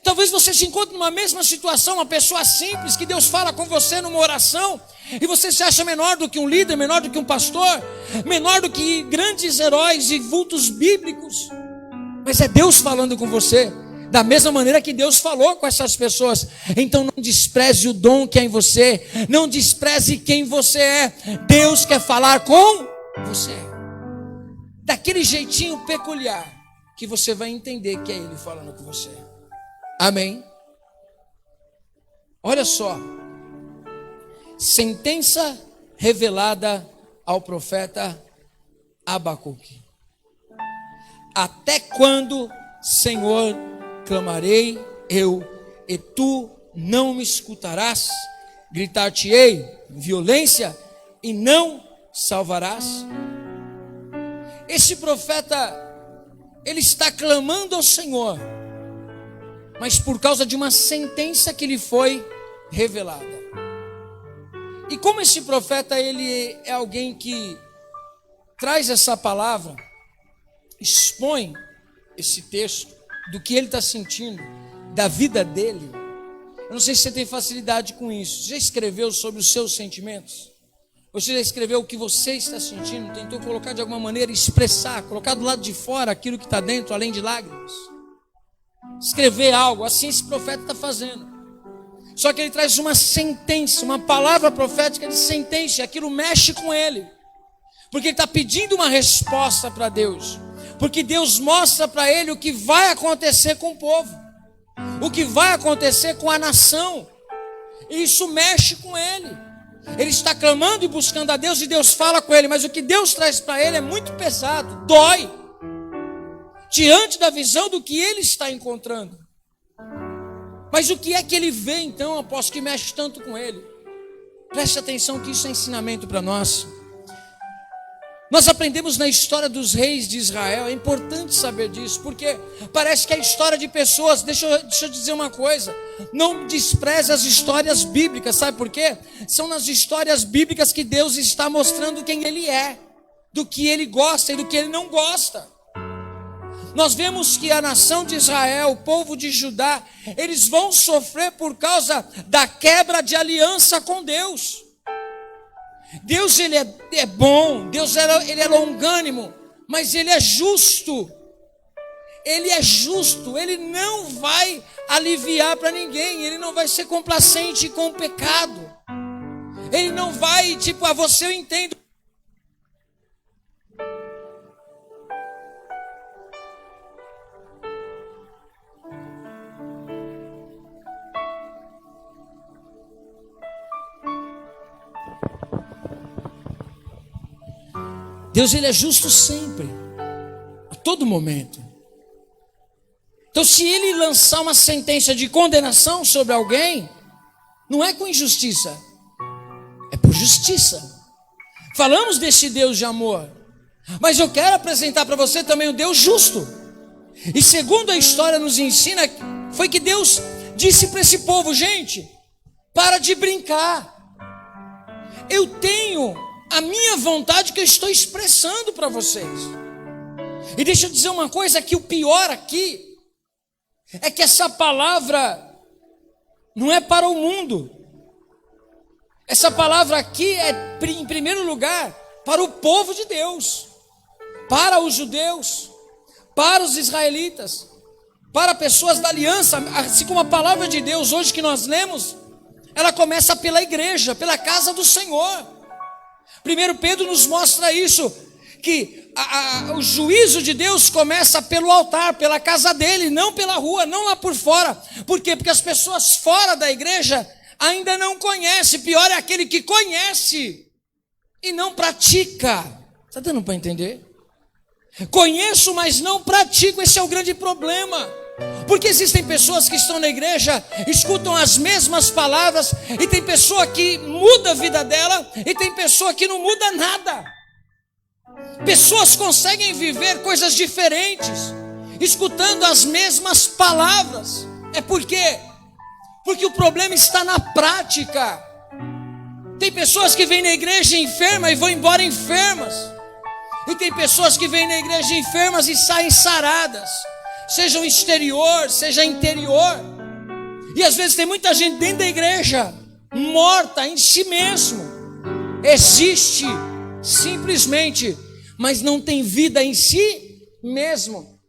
Talvez você se encontre numa mesma situação, uma pessoa simples, que Deus fala com você numa oração, e você se acha menor do que um líder, menor do que um pastor, menor do que grandes heróis e vultos bíblicos. Mas é Deus falando com você, da mesma maneira que Deus falou com essas pessoas. Então não despreze o dom que é em você, não despreze quem você é. Deus quer falar com você, daquele jeitinho peculiar, que você vai entender que é Ele falando com você. Amém? Olha só, sentença revelada ao profeta Abacuque. Até quando, Senhor, clamarei eu, e tu não me escutarás? Gritar-te-ei violência e não salvarás? Esse profeta, ele está clamando ao Senhor, mas por causa de uma sentença que lhe foi revelada. E como esse profeta, ele é alguém que traz essa palavra, expõe esse texto do que ele está sentindo, da vida dele. Eu não sei se você tem facilidade com isso. Você já escreveu sobre os seus sentimentos? Você já escreveu o que você está sentindo? Tentou colocar de alguma maneira, expressar, colocar do lado de fora aquilo que está dentro, além de lágrimas? Escrever algo, assim esse profeta está fazendo. Só que ele traz uma sentença, uma palavra profética de sentença, e aquilo mexe com ele. Porque ele está pedindo uma resposta para Deus. Porque Deus mostra para ele o que vai acontecer com o povo, o que vai acontecer com a nação. E isso mexe com ele. Ele está clamando e buscando a Deus, e Deus fala com ele, mas o que Deus traz para ele é muito pesado, dói, diante da visão do que ele está encontrando. Mas o que é que ele vê então, após que mexe tanto com ele? Preste atenção que isso é ensinamento para nós. Nós aprendemos na história dos reis de Israel, é importante saber disso, porque parece que é a história de pessoas. Deixa eu dizer uma coisa, não despreze as histórias bíblicas, sabe por quê? São nas histórias bíblicas que Deus está mostrando quem Ele é, do que Ele gosta e do que Ele não gosta. Nós vemos que a nação de Israel, o povo de Judá, eles vão sofrer por causa da quebra de aliança com Deus. Deus, ele é bom, Deus ele é longânimo, mas Ele é justo. Ele é justo, Ele não vai aliviar para ninguém, Ele não vai ser complacente com o pecado. Ele não vai, você eu entendo. Deus, Ele é justo sempre, a todo momento. Então, se Ele lançar uma sentença de condenação sobre alguém, não é com injustiça, é por justiça. Falamos desse Deus de amor, mas eu quero apresentar para você também o Deus justo. E segundo a história nos ensina, foi que Deus disse para esse povo: gente, para de brincar, eu tenho a minha vontade que eu estou expressando para vocês. E deixa eu dizer uma coisa, que o pior aqui é que essa palavra não é para o mundo. Essa palavra aqui é, em primeiro lugar, para o povo de Deus, para os judeus, para os israelitas, para pessoas da aliança. Assim como a palavra de Deus hoje que nós lemos ela começa pela igreja, pela casa do Senhor. 1 Pedro nos mostra isso, que o juízo de Deus começa pelo altar, pela casa dele, não pela rua, não lá por fora. Por quê? Porque as pessoas fora da igreja ainda não conhecem. Pior é aquele que conhece e não pratica. Está dando para entender? Conheço, mas não pratico. Esse é o grande problema. Porque existem pessoas que estão na igreja, escutam as mesmas palavras, e tem pessoa que muda a vida dela, e tem pessoa que não muda nada. Pessoas conseguem viver coisas diferentes, escutando as mesmas palavras. É por quê? Porque o problema está na prática. Tem pessoas que vêm na igreja enfermas e vão embora enfermas. E tem pessoas que vêm na igreja enfermas e saem saradas, seja o exterior, seja interior. E às vezes tem muita gente dentro da igreja morta em si mesmo. Existe simplesmente, mas não tem vida em si mesmo.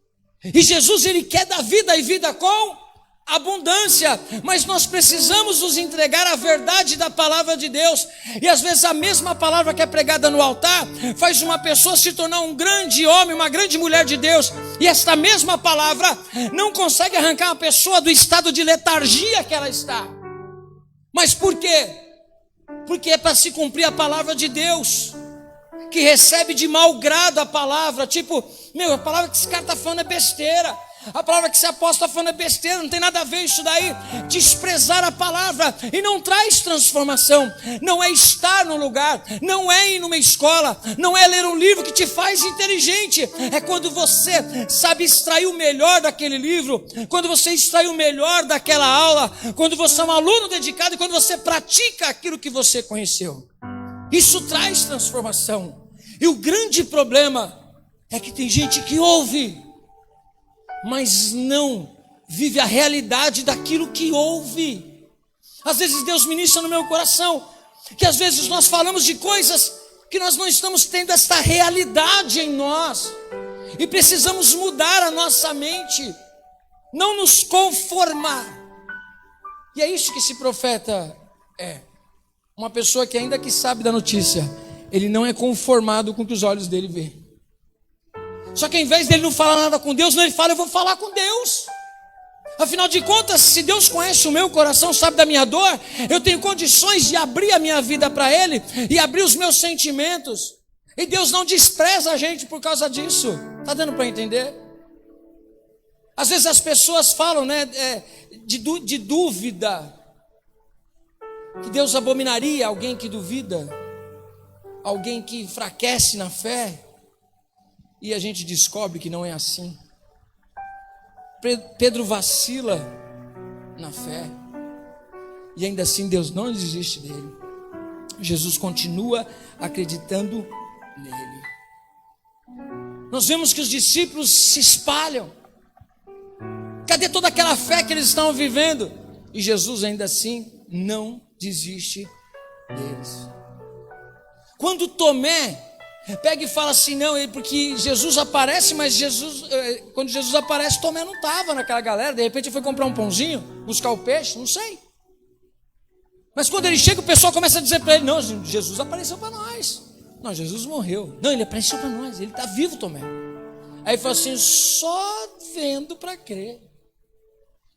E Jesus, ele quer dar vida, e vida com abundância, mas nós precisamos nos entregar à verdade da palavra de Deus. E às vezes a mesma palavra que é pregada no altar faz uma pessoa se tornar um grande homem, uma grande mulher de Deus, e esta mesma palavra não consegue arrancar a pessoa do estado de letargia que ela está. Mas por quê? Porque é para se cumprir a palavra de Deus, que recebe de mau grado a palavra. Tipo, a palavra que esse cara está falando é besteira, a palavra que esse apóstolo está falando é besteira, não tem nada a ver isso daí. Desprezar a palavra e não traz transformação. Não é estar no lugar, não é ir numa escola, não é ler um livro que te faz inteligente. É quando você sabe extrair o melhor daquele livro, quando você extrai o melhor daquela aula, quando você é um aluno dedicado e quando você pratica aquilo que você conheceu. Isso traz transformação. E o grande problema é que tem gente que ouve, mas não vive a realidade daquilo que ouve. Às vezes Deus ministra no meu coração que às vezes nós falamos de coisas que nós não estamos tendo esta realidade em nós, e precisamos mudar a nossa mente, não nos conformar. E é isso que esse profeta é. Uma pessoa que, ainda que sabe da notícia, ele não é conformado com o que os olhos dele vê. Só que ao invés dele não falar nada com Deus, não, ele fala: eu vou falar com Deus. Afinal de contas, se Deus conhece o meu coração, sabe da minha dor, eu tenho condições de abrir a minha vida para Ele e abrir os meus sentimentos. E Deus não despreza a gente por causa disso. Está dando para entender? Às vezes as pessoas falam, de dúvida, que Deus abominaria alguém que duvida, alguém que enfraquece na fé. E a gente descobre que não é assim. Pedro vacila na fé, e ainda assim Deus não desiste dele. Jesus continua acreditando nele. Nós vemos que os discípulos se espalham. Cadê toda aquela fé que eles estavam vivendo? E Jesus ainda assim não desiste deles. Quando Tomé pega e fala assim, não, porque Jesus aparece, mas quando Jesus aparece, Tomé não estava naquela galera. De repente ele foi comprar um pãozinho, buscar o peixe, não sei. Mas quando ele chega, o pessoal começa a dizer para ele: não, Jesus apareceu para nós. Não, Jesus morreu. Não, ele apareceu para nós, ele está vivo, Tomé. Aí ele fala assim: só vendo para crer.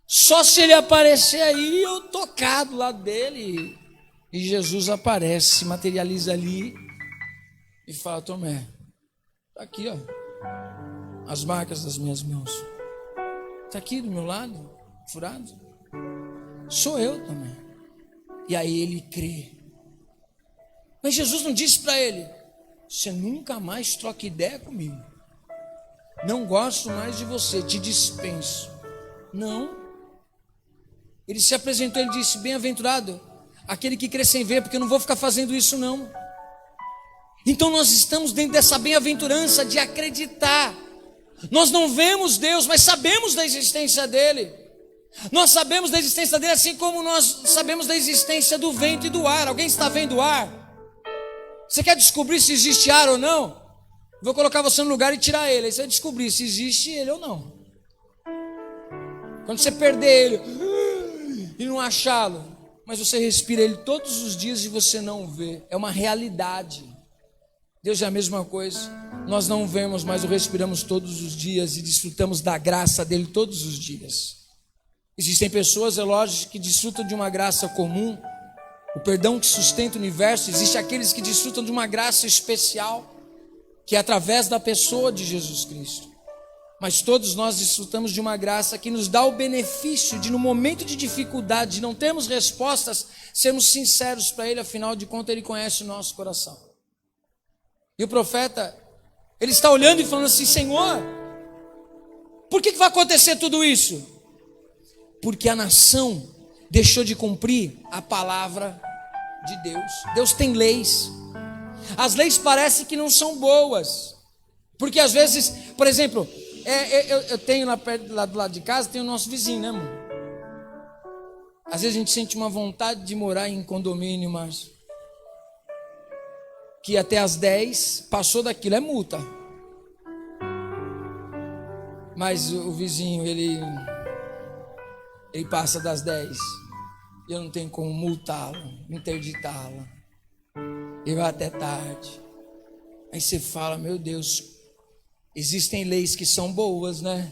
Só se ele aparecer aí, eu tocar do lado dele. E Jesus aparece, se materializa ali e fala: Tomé, está aqui, ó, as marcas das minhas mãos. Está aqui do meu lado, furado. Sou eu, Tomé. E aí ele crê. Mas Jesus não disse para ele: você nunca mais troca ideia comigo. Não gosto mais de você, te dispenso. Não. Ele se apresentou, ele disse: bem-aventurado aquele que crê sem ver, porque eu não vou ficar fazendo isso não. Então nós estamos dentro dessa bem-aventurança de acreditar. Nós não vemos Deus, mas sabemos da existência dele. Nós sabemos da existência dele, assim como nós sabemos da existência do vento e do ar. Alguém está vendo o ar? Você quer descobrir se existe ar ou não? Vou colocar você no lugar e tirar ele. Aí você vai descobrir se existe ele ou não. Quando você perder ele e não achá-lo, mas você respira ele todos os dias e você não o vê. É uma realidade. Deus é a mesma coisa. Nós não o vemos, mas o respiramos todos os dias e desfrutamos da graça dele todos os dias. Existem pessoas, é lógico, que desfrutam de uma graça comum, o perdão que sustenta o universo. Existem aqueles que desfrutam de uma graça especial, que é através da pessoa de Jesus Cristo. Mas todos nós desfrutamos de uma graça que nos dá o benefício de, no momento de dificuldade, de não termos respostas, sermos sinceros para Ele. Afinal de contas, Ele conhece o nosso coração. E o profeta, ele está olhando e falando assim: Senhor, por que vai acontecer tudo isso? Porque a nação deixou de cumprir a palavra de Deus. Deus tem leis. As leis parecem que não são boas, porque às vezes, por exemplo, eu tenho lá do lado de casa, tem o nosso vizinho, né, amor? Às vezes a gente sente uma vontade de morar em condomínio, mas que até às 10, passou daquilo, é multa. Mas o vizinho, ele passa das 10, e eu não tenho como multá-lo, interditá-lo. Ele vai até tarde. Aí você fala: meu Deus, existem leis que são boas, né?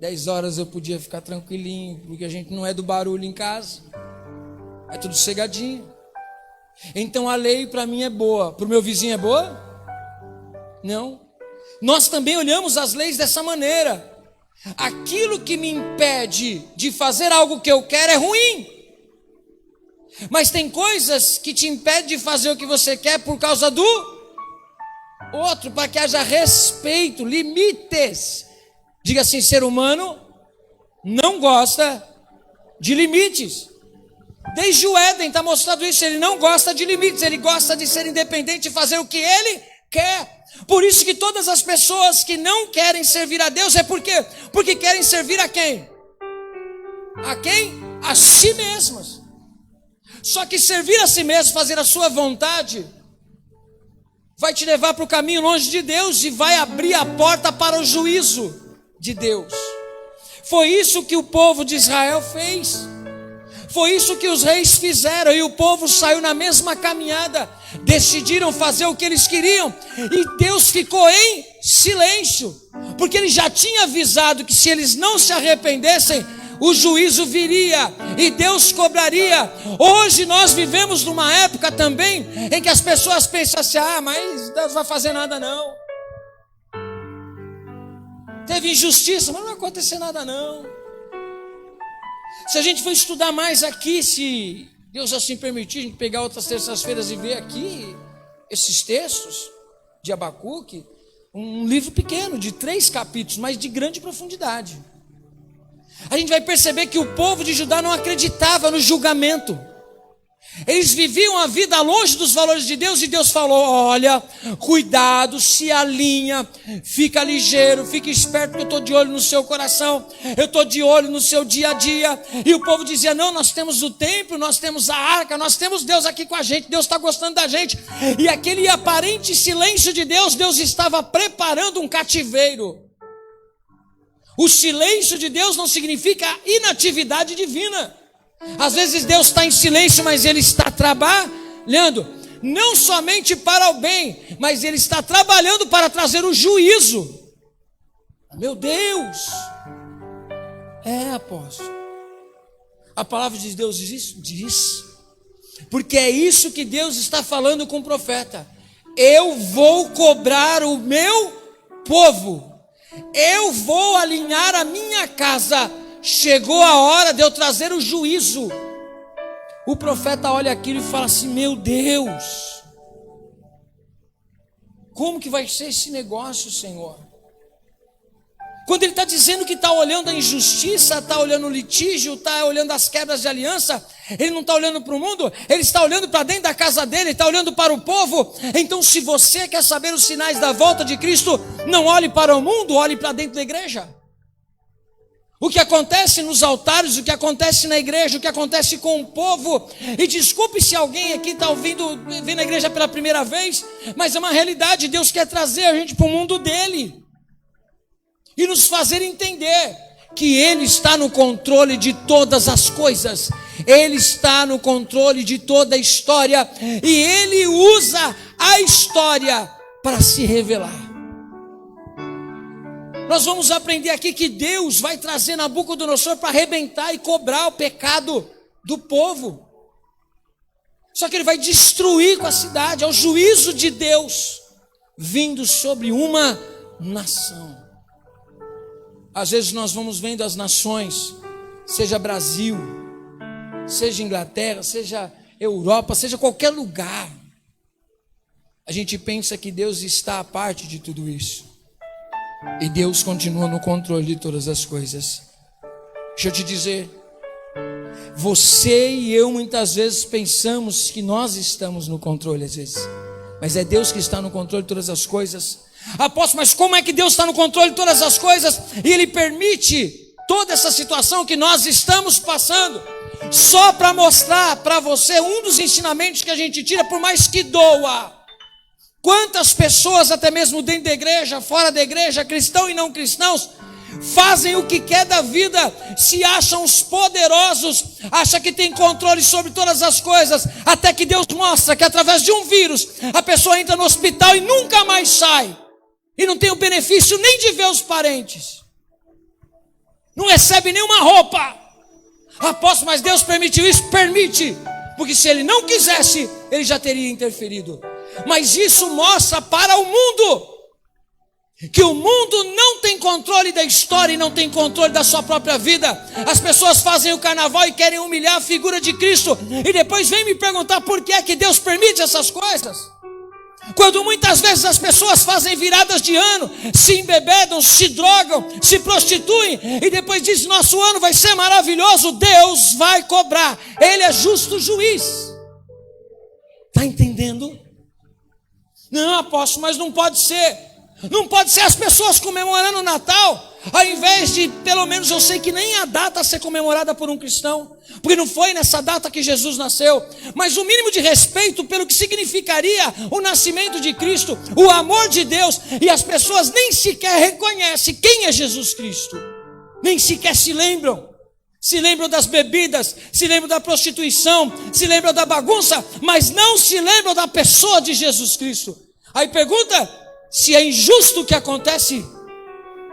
10 horas eu podia ficar tranquilinho, porque a gente não é do barulho em casa, é tudo cegadinho. Então a lei para mim é boa, para o meu vizinho é boa? Não. Nós também olhamos as leis dessa maneira. Aquilo que me impede de fazer algo que eu quero é ruim, mas tem coisas que te impedem de fazer o que você quer por causa do outro, para que haja respeito, limites. Diga assim: ser humano não gosta de limites. Desde o Éden está mostrado isso. Ele não gosta de limites, ele gosta de ser independente e fazer o que ele quer. Por isso que todas as pessoas que não querem servir a Deus, porque querem servir a quem? A quem? A si mesmas. Só que servir a si mesmo, fazer a sua vontade, vai te levar para o caminho longe de Deus e vai abrir a porta para o juízo de Deus. Foi isso que o povo de Israel fez. Foi isso que os reis fizeram, e o povo saiu na mesma caminhada. Decidiram fazer o que eles queriam, e Deus ficou em silêncio, porque Ele já tinha avisado que se eles não se arrependessem, o juízo viria e Deus cobraria. Hoje nós vivemos numa época também em que as pessoas pensam assim: mas Deus não vai fazer nada não. Teve injustiça, mas não vai acontecer nada não. Se a gente for estudar mais aqui, se Deus assim permitir, a gente pegar outras terças-feiras e ver aqui esses textos de Abacuque, um livro pequeno, de 3 capítulos, mas de grande profundidade. A gente vai perceber que o povo de Judá não acreditava no julgamento. Eles viviam a vida longe dos valores de Deus, e Deus falou: olha, cuidado, se alinha, fica ligeiro, fica esperto, que eu estou de olho no seu coração, eu estou de olho no seu dia a dia. E o povo dizia: não, nós temos o templo, nós temos a arca, nós temos Deus aqui com a gente, Deus está gostando da gente. E aquele aparente silêncio de Deus, Deus estava preparando um cativeiro. O silêncio de Deus não significa inatividade divina. Às vezes Deus está em silêncio, mas Ele está trabalhando, não somente para o bem, mas Ele está trabalhando para trazer o juízo. Meu Deus! Apóstolo, a palavra de Deus diz isso? Diz. Porque é isso que Deus está falando com o profeta: eu vou cobrar o meu povo, eu vou alinhar a minha casa. Chegou a hora de eu trazer o juízo. O profeta olha aquilo e fala assim: meu Deus, como que vai ser esse negócio, Senhor? Quando ele está dizendo que está olhando a injustiça, está olhando o litígio, está olhando as quebras de aliança, ele não está olhando para o mundo, ele está olhando para dentro da casa dele, está olhando para o povo. Então, se você quer saber os sinais da volta de Cristo, não olhe para o mundo, olhe para dentro da igreja. O que acontece nos altares, o que acontece na igreja, o que acontece com o povo. E desculpe se alguém aqui está vendo a igreja pela primeira vez, mas é uma realidade. Deus quer trazer a gente para o mundo dele e nos fazer entender que Ele está no controle de todas as coisas, Ele está no controle de toda a história, e Ele usa a história para se revelar. Nós vamos aprender aqui que Deus vai trazer Nabucodonosor para arrebentar e cobrar o pecado do povo. Só que Ele vai destruir com a cidade, é o juízo de Deus vindo sobre uma nação. Às vezes nós vamos vendo as nações, seja Brasil, seja Inglaterra, seja Europa, seja qualquer lugar. A gente pensa que Deus está à parte de tudo isso. E Deus continua no controle de todas as coisas. Deixa eu te dizer, você e eu muitas vezes pensamos que nós estamos no controle às vezes, mas é Deus que está no controle de todas as coisas. Apóstolo, mas como é que Deus está no controle de todas as coisas e Ele permite toda essa situação que nós estamos passando? Só para mostrar para você um dos ensinamentos que a gente tira, por mais que doa. Quantas pessoas, até mesmo dentro da igreja, fora da igreja, cristãos e não cristãos, fazem o que quer da vida, se acham os poderosos, acham que tem controle sobre todas as coisas, até que Deus mostra que através de um vírus, a pessoa entra no hospital e nunca mais sai, e não tem o benefício nem de ver os parentes, não recebe nenhuma roupa. Apóstolo, mas Deus permitiu isso? Permite, porque se Ele não quisesse, Ele já teria interferido. Mas isso mostra para o mundo que o mundo não tem controle da história e não tem controle da sua própria vida. As pessoas fazem o carnaval e querem humilhar a figura de Cristo, e depois vem me perguntar por que é que Deus permite essas coisas. Quando muitas vezes as pessoas fazem viradas de ano, se embebedam, se drogam, se prostituem, e depois dizem, nosso ano vai ser maravilhoso, Deus vai cobrar, Ele é justo juiz. Está entendendo? Não, apóstolo, mas não pode ser. Não pode ser as pessoas comemorando o Natal, ao invés de, pelo menos eu sei que nem a data ser comemorada por um cristão, porque não foi nessa data que Jesus nasceu, mas o mínimo de respeito pelo que significaria o nascimento de Cristo, o amor de Deus, e as pessoas nem sequer reconhecem quem é Jesus Cristo, nem sequer se lembram das bebidas, se lembram da prostituição, se lembram da bagunça, mas não se lembram da pessoa de Jesus Cristo. Aí pergunta se é injusto o que acontece.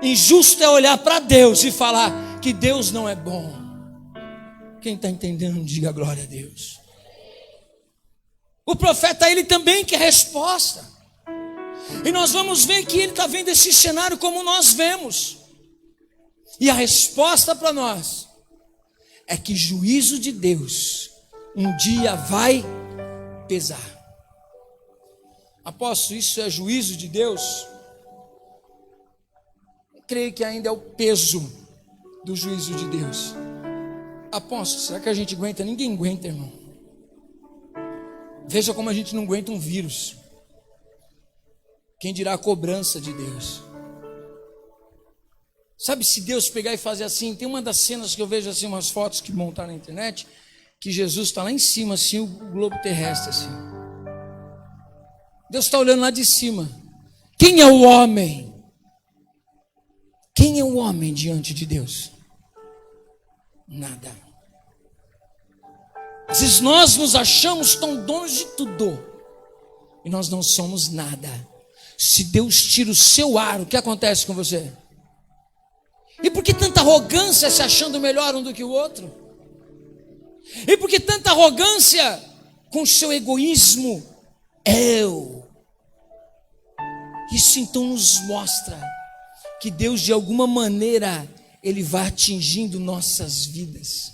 Injusto é olhar para Deus e falar que Deus não é bom. Quem está entendendo, diga glória a Deus. O profeta, ele também quer resposta, e nós vamos ver que ele está vendo esse cenário como nós vemos, e a resposta para nós é que juízo de Deus um dia vai pesar. Apóstolo, isso é juízo de Deus? Eu creio que ainda é o peso do juízo de Deus. Apóstolo, será que a gente aguenta? Ninguém aguenta, irmão. Veja como a gente não aguenta um vírus. Quem dirá a cobrança de Deus? Sabe, se Deus pegar e fazer assim, tem uma das cenas que eu vejo assim, umas fotos que montaram na internet, que Jesus está lá em cima, assim, o globo terrestre, assim. Deus está olhando lá de cima. Quem é o homem? Quem é o homem diante de Deus? Nada. Às vezes nós nos achamos tão donos de tudo, e nós não somos nada. Se Deus tira o seu ar, o que acontece com você? E por que tanta arrogância, se achando melhor um do que o outro? E por que tanta arrogância com o seu egoísmo? Eu. Isso então nos mostra que Deus, de alguma maneira, Ele vai atingindo nossas vidas,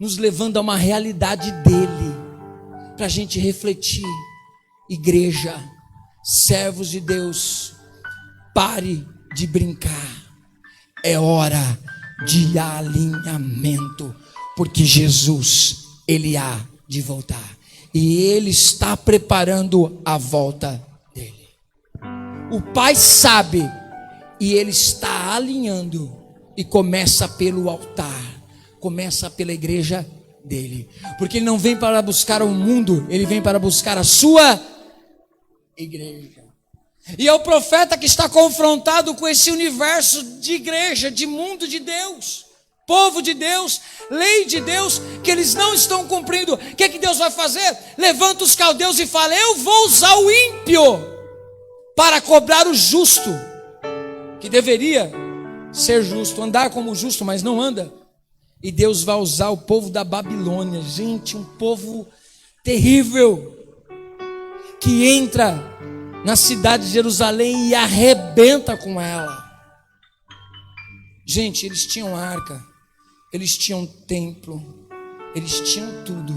nos levando a uma realidade dEle, para a gente refletir. Igreja, servos de Deus, pare de brincar. É hora de alinhamento, porque Jesus, Ele há de voltar, e Ele está preparando a volta dEle. O Pai sabe, e Ele está alinhando, e começa pelo altar, começa pela igreja dEle, porque Ele não vem para buscar o mundo, Ele vem para buscar a sua igreja. E é o profeta que está confrontado com esse universo de igreja, de mundo de Deus, povo de Deus, lei de Deus, que eles não estão cumprindo. O que é que Deus vai fazer? Levanta os caldeus e fala: eu vou usar o ímpio para cobrar o justo, que deveria ser justo, andar como justo, mas não anda. E Deus vai usar o povo da Babilônia, gente, um povo terrível, que entra na cidade de Jerusalém e arrebenta com ela. Gente, eles tinham arca, eles tinham templo, eles tinham tudo,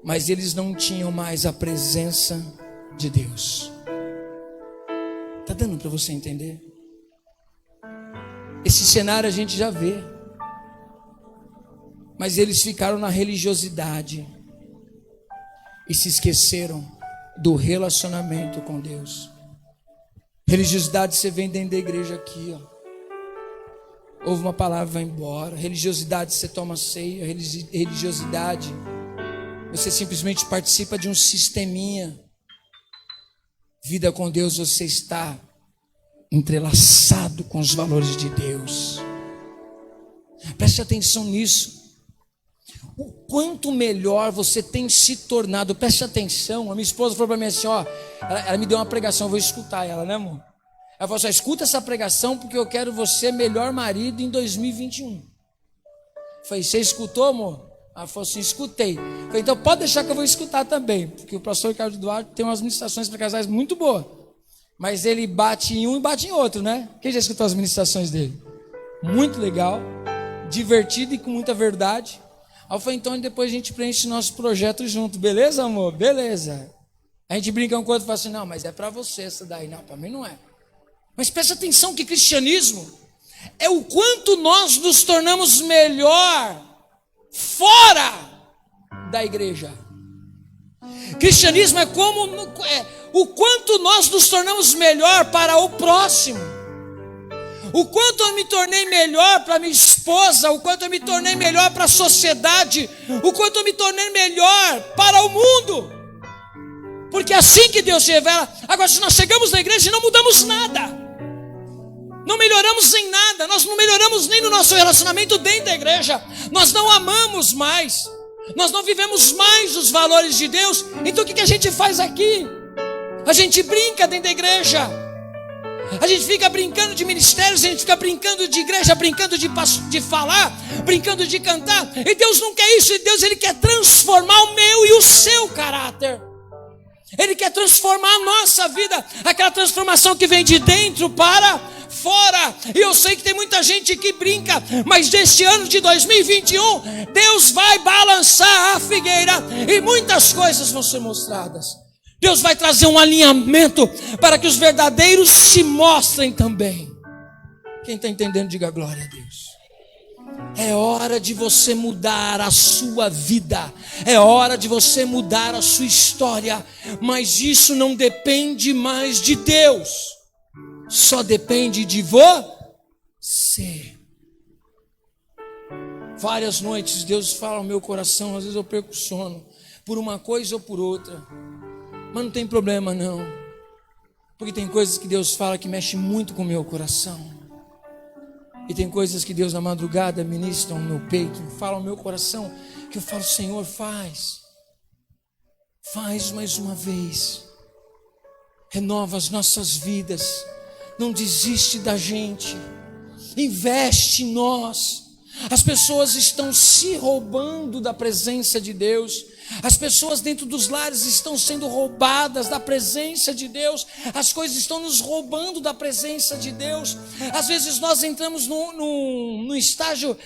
mas eles não tinham mais a presença de Deus. Está dando para você entender? Esse cenário a gente já vê, mas eles ficaram na religiosidade e se esqueceram do relacionamento com Deus. Religiosidade, você vem dentro da igreja aqui, ó, ouve uma palavra, vai embora. Religiosidade, você toma ceia. Religiosidade, você simplesmente participa de um sisteminha. Vida com Deus, você está entrelaçado com os valores de Deus. Preste atenção nisso. O quanto melhor você tem se tornado. Preste atenção. A minha esposa falou para mim assim, ó, ela me deu uma pregação, eu vou escutar ela, né, amor? Ela falou assim: escuta essa pregação, porque eu quero você melhor marido em 2021. Eu falei: você escutou, amor? Ela falou assim: escutei. Eu falei: então pode deixar que eu vou escutar também, porque o pastor Ricardo Duarte tem umas ministrações para casais muito boas, mas ele bate em um e bate em outro, né? Quem já escutou as ministrações dele? Muito legal, divertido e com muita verdade. Aí eu falei: então depois a gente preenche nosso projeto junto, beleza, amor? Beleza. A gente brinca um com o outro e fala assim: não, mas é para você essa daí. Não, para mim não é. Mas preste atenção que cristianismo é o quanto nós nos tornamos melhor fora da igreja. Cristianismo é como o quanto nós nos tornamos melhor para o próximo. O quanto eu me tornei melhor para minha esposa, o quanto eu me tornei melhor para a sociedade, o quanto eu me tornei melhor para o mundo. Porque é assim que Deus se revela. Agora, se nós chegamos na igreja e não mudamos nada, não melhoramos em nada, nós não melhoramos nem no nosso relacionamento dentro da igreja, nós não amamos mais, nós não vivemos mais os valores de Deus, então o que a gente faz aqui? A gente brinca dentro da igreja, a gente fica brincando de ministérios, a gente fica brincando de igreja, brincando de falar, brincando de cantar, e Deus não quer isso. E Deus, Ele quer transformar o meu e o seu caráter, Ele quer transformar a nossa vida, aquela transformação que vem de dentro para fora. E eu sei que tem muita gente que brinca, mas deste ano de 2021, Deus vai balançar a figueira e muitas coisas vão ser mostradas. Deus vai trazer um alinhamento para que os verdadeiros se mostrem também. Quem está entendendo, diga glória a Deus. É hora de você mudar a sua vida, é hora de você mudar a sua história, mas isso não depende mais de Deus, só depende de você. Várias noites Deus fala ao meu coração, às vezes eu perco o sono, por uma coisa ou por outra, mas não tem problema não, porque tem coisas que Deus fala que mexe muito com o meu coração. E tem coisas que Deus na madrugada ministra no meu peito, fala ao meu coração, que eu falo: Senhor, faz mais uma vez, renova as nossas vidas, não desiste da gente, investe em nós. As pessoas estão se roubando da presença de Deus, as pessoas dentro dos lares estão sendo roubadas da presença de Deus, as coisas estão nos roubando da presença de Deus. Às vezes nós entramos num estágio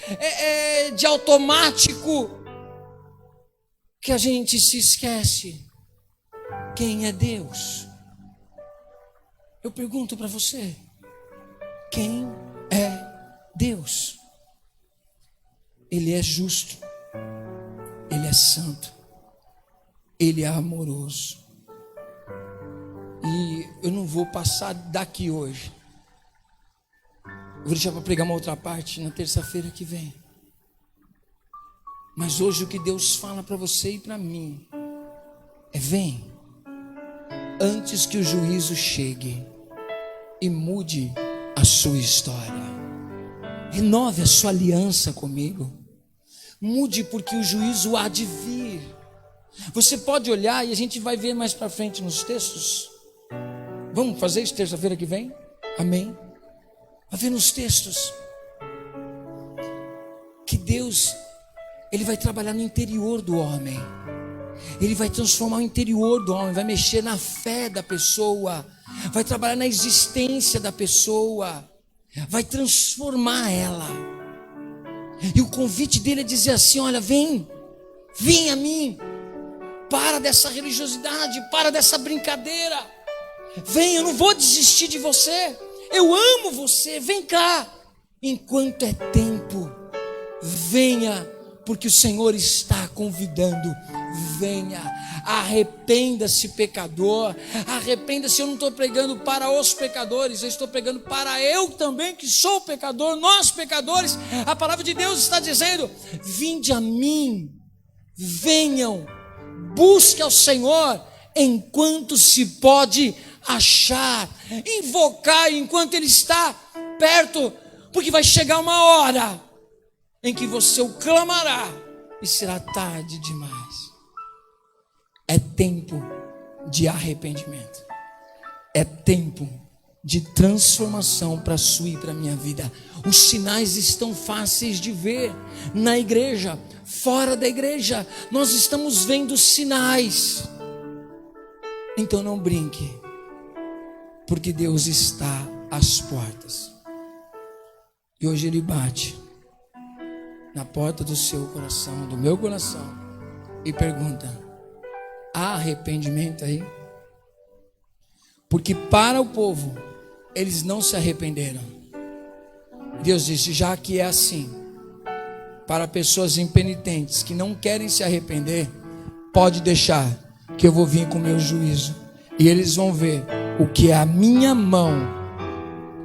de automático, que a gente se esquece quem é Deus. Eu pergunto para você: quem é Deus? Ele é justo, Ele é santo, Ele é amoroso. E eu não vou passar daqui hoje, eu vou deixar para pregar uma outra parte na terça-feira que vem. Mas hoje o que Deus fala para você e para mim é: vem, antes que o juízo chegue e mude a sua história. Renove a sua aliança comigo. Mude, porque o juízo há de vir. Você pode olhar, e a gente vai ver mais para frente nos textos. Vamos fazer isso terça-feira que vem? Amém? Vai ver nos textos que Deus, Ele vai trabalhar no interior do homem. Ele vai transformar o interior do homem, vai mexer na fé da pessoa, vai trabalhar na existência da pessoa, vai transformar ela. E o convite dele é dizer assim: olha, vem a mim, para dessa religiosidade, para dessa brincadeira, vem, eu não vou desistir de você, eu amo você, vem cá, enquanto é tempo, venha, porque o Senhor está convidando. Venha, arrependa-se, pecador, arrependa-se. Eu não estou pregando para os pecadores, eu estou pregando para eu também, que sou pecador, nós pecadores. A palavra de Deus está dizendo: vinde a mim, venham, busque ao Senhor enquanto se pode achar, invocar enquanto Ele está perto, porque vai chegar uma hora em que você o clamará e será tarde demais. É tempo de arrependimento, é tempo de transformação para a sua e para a minha vida. Os sinais estão fáceis de ver na igreja, fora da igreja, nós estamos vendo sinais. Então não brinque, porque Deus está às portas, e hoje Ele bate na porta do seu coração, do meu coração, e pergunta: há arrependimento aí? Porque para o povo, eles não se arrependeram. Deus disse: já que é assim, para pessoas impenitentes que não querem se arrepender, pode deixar, que eu vou vir com o meu juízo, e eles vão ver o que é a minha mão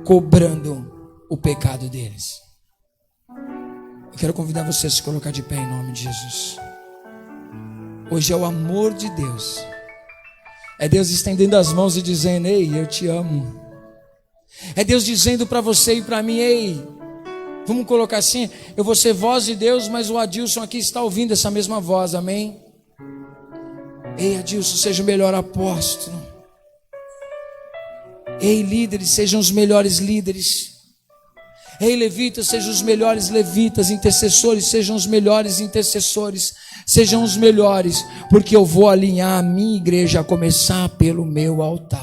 cobrando o pecado deles. Eu quero convidar você a se colocar de pé em nome de Jesus. Hoje é o amor de Deus, é Deus estendendo as mãos e dizendo: ei, eu te amo. É Deus dizendo para você e para mim: ei, vamos colocar assim, eu vou ser voz de Deus, mas o Adilson aqui está ouvindo essa mesma voz, amém? Ei, Adilson, seja o melhor apóstolo. Ei, líderes, sejam os melhores líderes. Ei, levitas, sejam os melhores levitas. Intercessores, sejam os melhores intercessores. Sejam os melhores, porque eu vou alinhar a minha igreja, a começar pelo meu altar.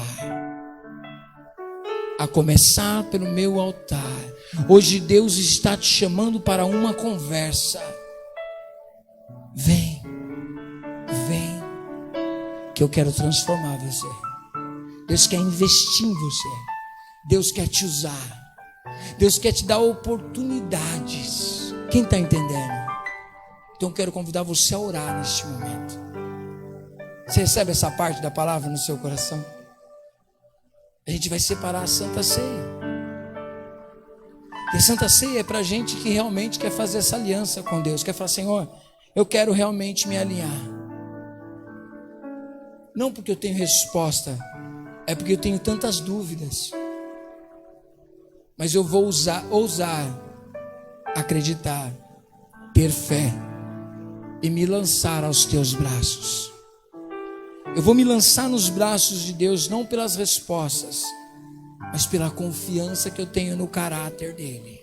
A começar pelo meu altar. Hoje Deus está te chamando para uma conversa. Vem, que eu quero transformar você. Deus quer investir em você. Deus quer te usar. Deus quer te dar oportunidades. Quem está entendendo? Então eu quero convidar você a orar neste momento. Você recebe essa parte da palavra no seu coração? A gente vai separar a Santa Ceia. E a Santa Ceia é para gente que realmente quer fazer essa aliança com Deus. Quer falar: Senhor, eu quero realmente me alinhar. Não porque eu tenho resposta, é porque eu tenho tantas dúvidas. Mas eu vou ousar, acreditar, ter fé e me lançar aos teus braços. Eu vou me lançar nos braços de Deus, não pelas respostas, mas pela confiança que eu tenho no caráter dele.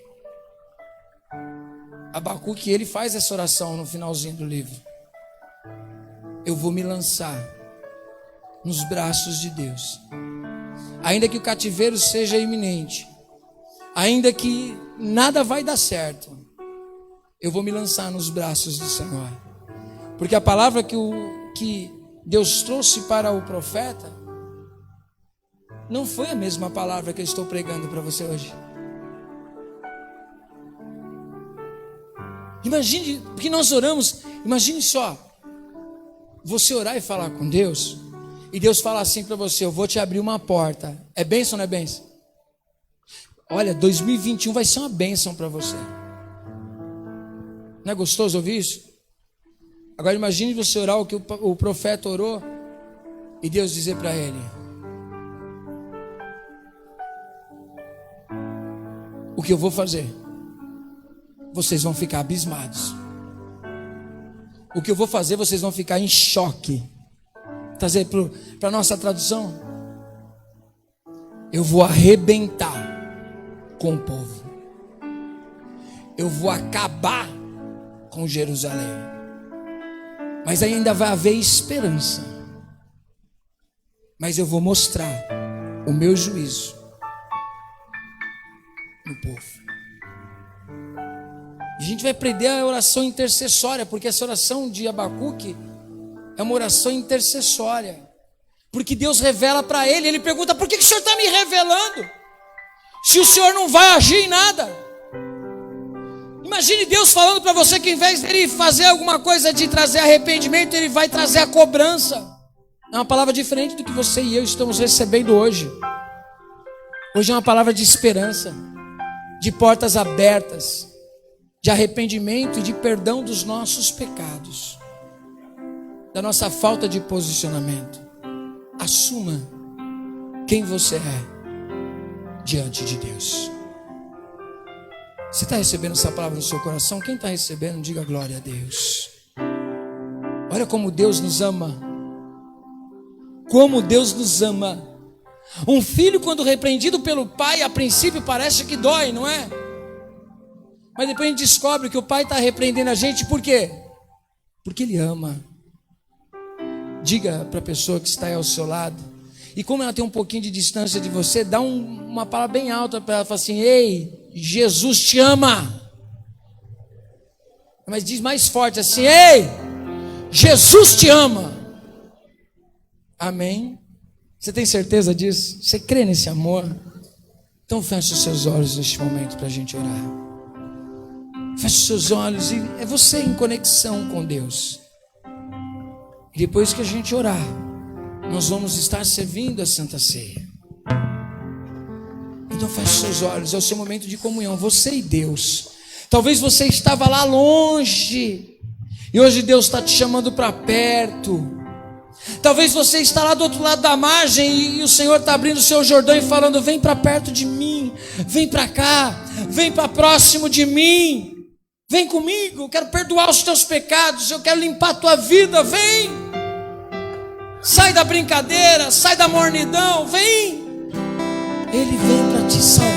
Abacuque, ele faz essa oração no finalzinho do livro. Eu vou me lançar nos braços de Deus, ainda que o cativeiro seja iminente, ainda que nada vai dar certo, eu vou me lançar nos braços do Senhor, porque a palavra que Deus trouxe para o profeta não foi a mesma palavra que eu estou pregando para você hoje. Imagine, porque nós oramos, imagine só, você orar e falar com Deus, e Deus fala assim para você: eu vou te abrir uma porta. É bênção ou não é bênção? Olha, 2021 vai ser uma bênção para você. Não é gostoso ouvir isso? Agora imagine você orar o que o profeta orou, e Deus dizer para ele: o que eu vou fazer? Vocês vão ficar abismados. O que eu vou fazer, vocês vão ficar em choque. Trazer para a nossa tradução. Eu vou arrebentar com o povo. Eu vou acabar com Jerusalém. Mas ainda vai haver esperança. Mas eu vou mostrar o meu juízo no povo. A gente vai aprender a oração intercessória, porque essa oração de Abacuque é uma oração intercessória. Porque Deus revela para ele pergunta: por que o Senhor está me revelando? Se o Senhor não vai agir em nada. Imagine Deus falando para você que, em vez dele fazer alguma coisa de trazer arrependimento, ele vai trazer a cobrança. É uma palavra diferente do que você e eu estamos recebendo hoje. Hoje é uma palavra de esperança, de portas abertas, de arrependimento e de perdão dos nossos pecados, da nossa falta de posicionamento. Assuma quem você é diante de Deus. Você está recebendo essa palavra no seu coração? Quem está recebendo, diga glória a Deus. Olha como Deus nos ama. Como Deus nos ama. Um filho, quando repreendido pelo pai, a princípio parece que dói, não é? Mas depois a gente descobre que o pai está repreendendo a gente, por quê? Porque ele ama. Diga para a pessoa que está aí ao seu lado, e como ela tem um pouquinho de distância de você, dá uma palavra bem alta para ela, fala assim: ei, Jesus te ama. Mas diz mais forte assim: ei, Jesus te ama. Amém? Você tem certeza disso? Você crê nesse amor? Então feche os seus olhos neste momento para a gente orar. Feche os seus olhos e é você em conexão com Deus. E depois que a gente orar, nós vamos estar servindo a Santa Ceia. Então feche os seus olhos, é o seu momento de comunhão, você e Deus. Talvez você estava lá longe e hoje Deus está te chamando para perto. Talvez você está lá do outro lado da margem e o Senhor está abrindo o seu Jordão e falando: vem para perto de mim, vem para cá, vem para próximo de mim. Vem comigo, eu quero perdoar os teus pecados, eu quero limpar a tua vida, vem. Sai da brincadeira, sai da mornidão, vem. Ele vem para te salvar.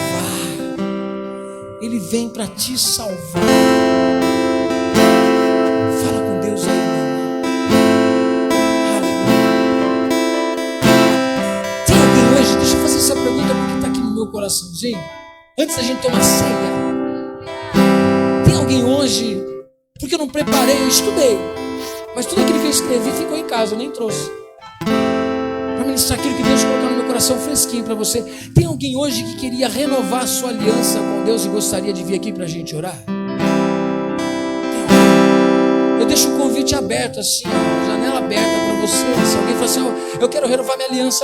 Ele vem para te salvar. Fala com Deus aí, meu irmão. Aleluia. Tem alguém hoje, deixa eu fazer essa pergunta porque está aqui no meu coraçãozinho, antes da gente tomar ceia. Alguém hoje, porque eu não preparei, eu estudei, mas tudo aquilo que eu escrevi ficou em casa, eu nem trouxe para ministrar aquilo que Deus colocou no meu coração fresquinho para você. Tem alguém hoje que queria renovar a sua aliança com Deus e gostaria de vir aqui para a gente orar? Eu deixo o convite aberto assim, a janela aberta para você. Se alguém falar assim: eu quero renovar minha aliança